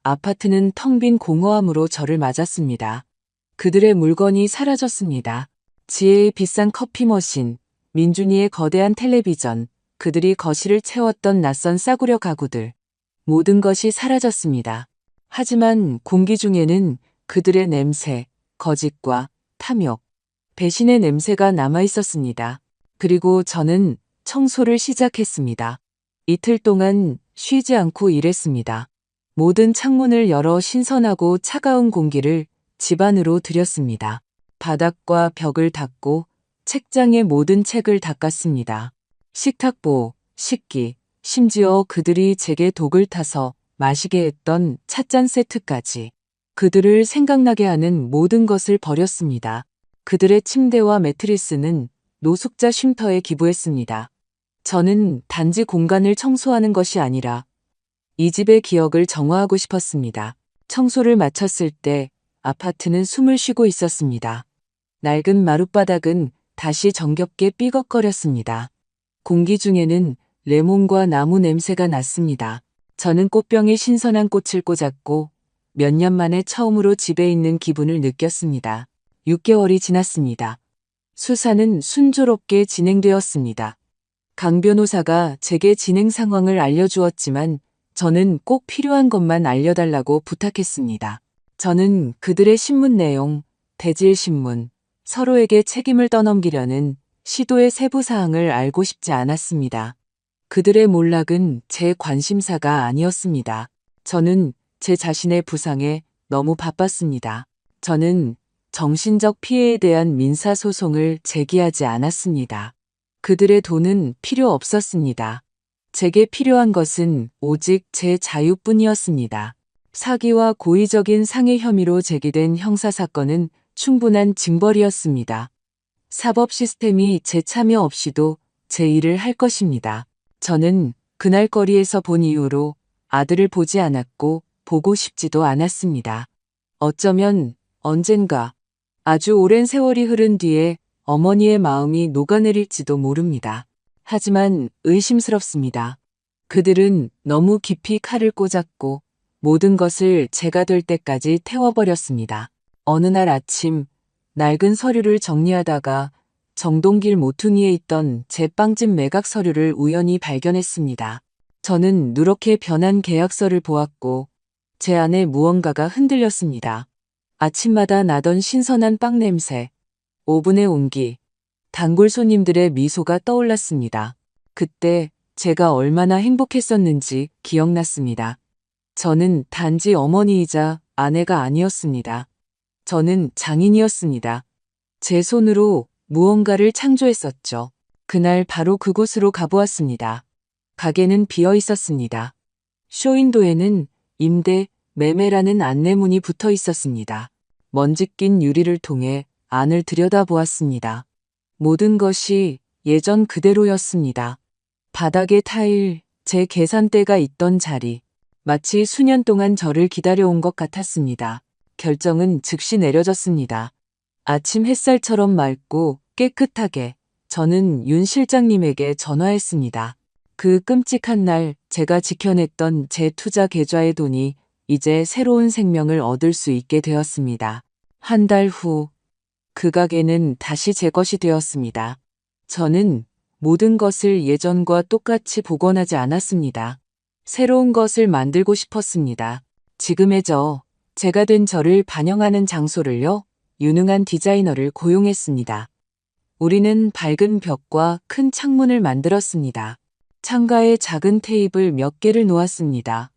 아파트는 텅 빈 공허함으로 저를 맞았습니다. 그들의 물건이 사라졌습니다. 지혜의 비싼 커피 머신, 민준이의 거대한 텔레비전, 그들이 거실을 채웠던 낯선 싸구려 가구들, 모든 것이 사라졌습니다. 하지만 공기 중에는 그들의 냄새, 거짓과 탐욕, 배신의 냄새가 남아 있었습니다. 그리고 저는 청소를 시작했습니다. 이틀 동안 쉬지 않고 일했습니다. 모든 창문을 열어 신선하고 차가운 공기를 집 안으로 들였습니다. 바닥과 벽을 닦고 책장의 모든 책을 닦았습니다. 식탁보, 식기, 심지어 그들이 제게 독을 타서 마시게 했던 찻잔 세트까지. 그들을 생각나게 하는 모든 것을 버렸습니다. 그들의 침대와 매트리스는 노숙자 쉼터에 기부했습니다. 저는 단지 공간을 청소하는 것이 아니라 이 집의 기억을 정화하고 싶었습니다. 청소를 마쳤을 때 아파트는 숨을 쉬고 있었습니다. 낡은 마룻바닥은 다시 정겹게 삐걱거렸습니다. 공기 중에는 레몬과 나무 냄새가 났습니다. 저는 꽃병에 신선한 꽃을 꽂았고 몇 년 만에 처음으로 집에 있는 기분을 느꼈습니다. 6개월이 지났습니다. 수사는 순조롭게 진행되었습니다. 강 변호사가 제게 진행 상황을 알려주었지만 저는 꼭 필요한 것만 알려달라고 부탁했습니다. 저는 그들의 신문 내용, 대질 신문, 서로에게 책임을 떠넘기려는 시도의 세부 사항을 알고 싶지 않았습니다. 그들의 몰락은 제 관심사가 아니었습니다. 저는 제 자신의 부상에 너무 바빴습니다. 저는 정신적 피해에 대한 민사소송을 제기하지 않았습니다. 그들의 돈은 필요 없었습니다. 제게 필요한 것은 오직 제 자유뿐이었습니다. 사기와 고의적인 상해 혐의로 제기된 형사사건은 충분한 징벌이었습니다. 사법 시스템이 제 참여 없이도 제 일을 할 것입니다. 저는 그날 거리에서 본 이후로 아들을 보지 않았고 보고 싶지도 않았습니다. 어쩌면 언젠가 아주 오랜 세월이 흐른 뒤에 어머니의 마음이 녹아내릴지도 모릅니다. 하지만 의심스럽습니다. 그들은 너무 깊이 칼을 꽂았고 모든 것을 제가 될 때까지 태워버렸습니다. 어느 날 아침 낡은 서류를 정리하다가 정동길 모퉁이에 있던 제 빵집 매각 서류를 우연히 발견했습니다. 저는 누렇게 변한 계약서를 보았고 제 안에 무언가가 흔들렸습니다. 아침마다 나던 신선한 빵 냄새, 오븐의 온기, 단골 손님들의 미소가 떠올랐습니다. 그때 제가 얼마나 행복했었는지 기억났습니다. 저는 단지 어머니이자 아내가 아니었습니다. 저는 장인이었습니다. 제 손으로 무언가를 창조했었죠. 그날 바로 그곳으로 가보았습니다. 가게는 비어 있었습니다. 쇼윈도에는 임대, 매매라는 안내문이 붙어 있었습니다. 먼지 낀 유리를 통해 안을 들여다보았습니다. 모든 것이 예전 그대로였습니다. 바닥의 타일, 제 계산대가 있던 자리, 마치 수년 동안 저를 기다려온 것 같았습니다. 결정은 즉시 내려졌습니다. 아침 햇살처럼 맑고 깨끗하게 저는 윤 실장님에게 전화했습니다. 그 끔찍한 날 제가 지켜냈던 제 투자 계좌의 돈이 이제 새로운 생명을 얻을 수 있게 되었습니다. 한 달 후, 그 가게는 다시 제 것이 되었습니다. 저는 모든 것을 예전과 똑같이 복원하지 않았습니다. 새로운 것을 만들고 싶었습니다. 지금의 제가 된 저를 반영하는 장소를요, 유능한 디자이너를 고용했습니다. 우리는 밝은 벽과 큰 창문을 만들었습니다. 창가에 작은 테이블 몇 개를 놓았습니다.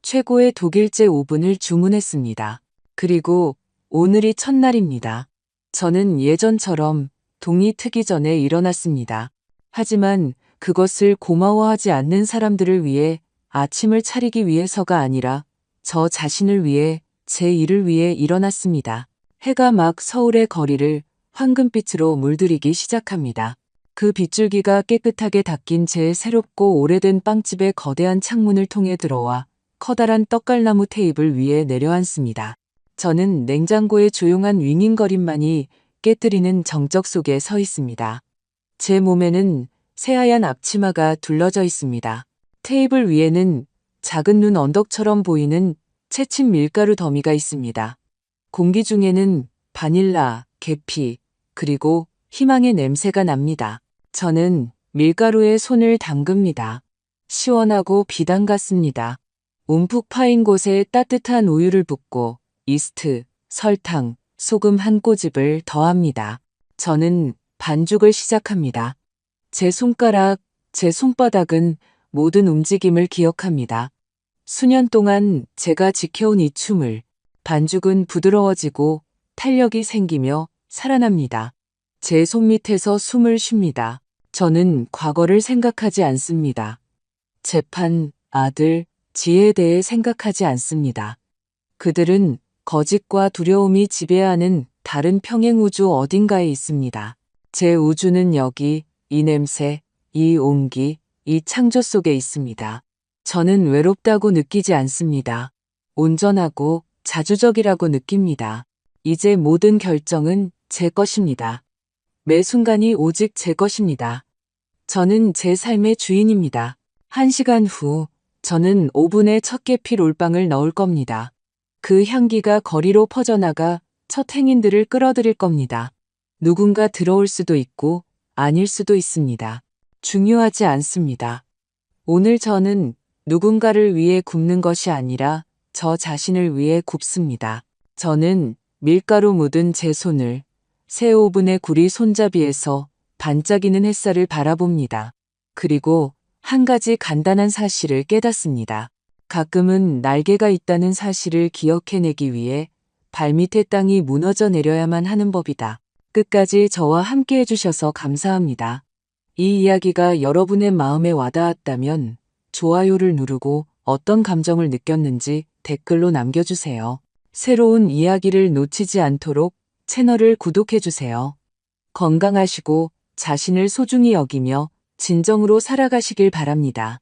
최고의 독일제 오븐을 주문했습니다. 그리고 오늘이 첫날입니다. 저는 예전처럼 동이 트기 전에 일어났습니다. 하지만 그것을 고마워하지 않는 사람들을 위해 아침을 차리기 위해서가 아니라 저 자신을 위해 제 일을 위해 일어났습니다. 해가 막 서울의 거리를 황금빛으로 물들이기 시작합니다. 그 빗줄기가 깨끗하게 닦인 제 새롭고 오래된 빵집의 거대한 창문을 통해 들어와 커다란 떡갈나무 테이블 위에 내려앉습니다. 저는 냉장고의 조용한 윙윙거림만이 깨뜨리는 정적 속에 서 있습니다. 제 몸에는 새하얀 앞치마가 둘러져 있습니다. 테이블 위에는 작은 눈 언덕처럼 보이는 채친 밀가루 더미가 있습니다. 공기 중에는 바닐라, 계피, 그리고 희망의 냄새가 납니다. 저는 밀가루에 손을 담급니다. 시원하고 비단 같습니다. 움푹 파인 곳에 따뜻한 우유를 붓고 이스트, 설탕, 소금 한 꼬집을 더합니다. 저는 반죽을 시작합니다. 제 손가락, 제 손바닥은 모든 움직임을 기억합니다. 수년 동안 제가 지켜온 이 춤을, 반죽은 부드러워지고 탄력이 생기며 살아납니다. 제 손밑에서 숨을 쉽니다. 저는 과거를 생각하지 않습니다. 재판, 아들, 지혜에 대해 생각하지 않습니다. 그들은 거짓과 두려움이 지배하는 다른 평행 우주 어딘가에 있습니다. 제 우주는 여기, 이 냄새, 이 온기, 이 창조 속에 있습니다. 저는 외롭다고 느끼지 않습니다. 온전하고 자주적이라고 느낍니다. 이제 모든 결정은 제 것입니다. 매 순간이 오직 제 것입니다. 저는 제 삶의 주인입니다. 1시간 후, 저는 오븐에 첫 계피 롤빵을 넣을 겁니다. 그 향기가 거리로 퍼져나가 첫 행인들을 끌어들일 겁니다. 누군가 들어올 수도 있고 아닐 수도 있습니다. 중요하지 않습니다. 오늘 저는 누군가를 위해 굽는 것이 아니라 저 자신을 위해 굽습니다. 저는 밀가루 묻은 제 손을 새 오븐의 구리 손잡이에서 반짝이는 햇살을 바라봅니다. 그리고 한 가지 간단한 사실을 깨닫습니다. 가끔은 날개가 있다는 사실을 기억해내기 위해 발밑의 땅이 무너져 내려야만 하는 법이다. 끝까지 저와 함께 해주셔서 감사합니다. 이 이야기가 여러분의 마음에 와닿았다면 좋아요를 누르고 어떤 감정을 느꼈는지 댓글로 남겨주세요. 새로운 이야기를 놓치지 않도록 채널을 구독해주세요. 건강하시고 자신을 소중히 여기며 진정으로 살아가시길 바랍니다.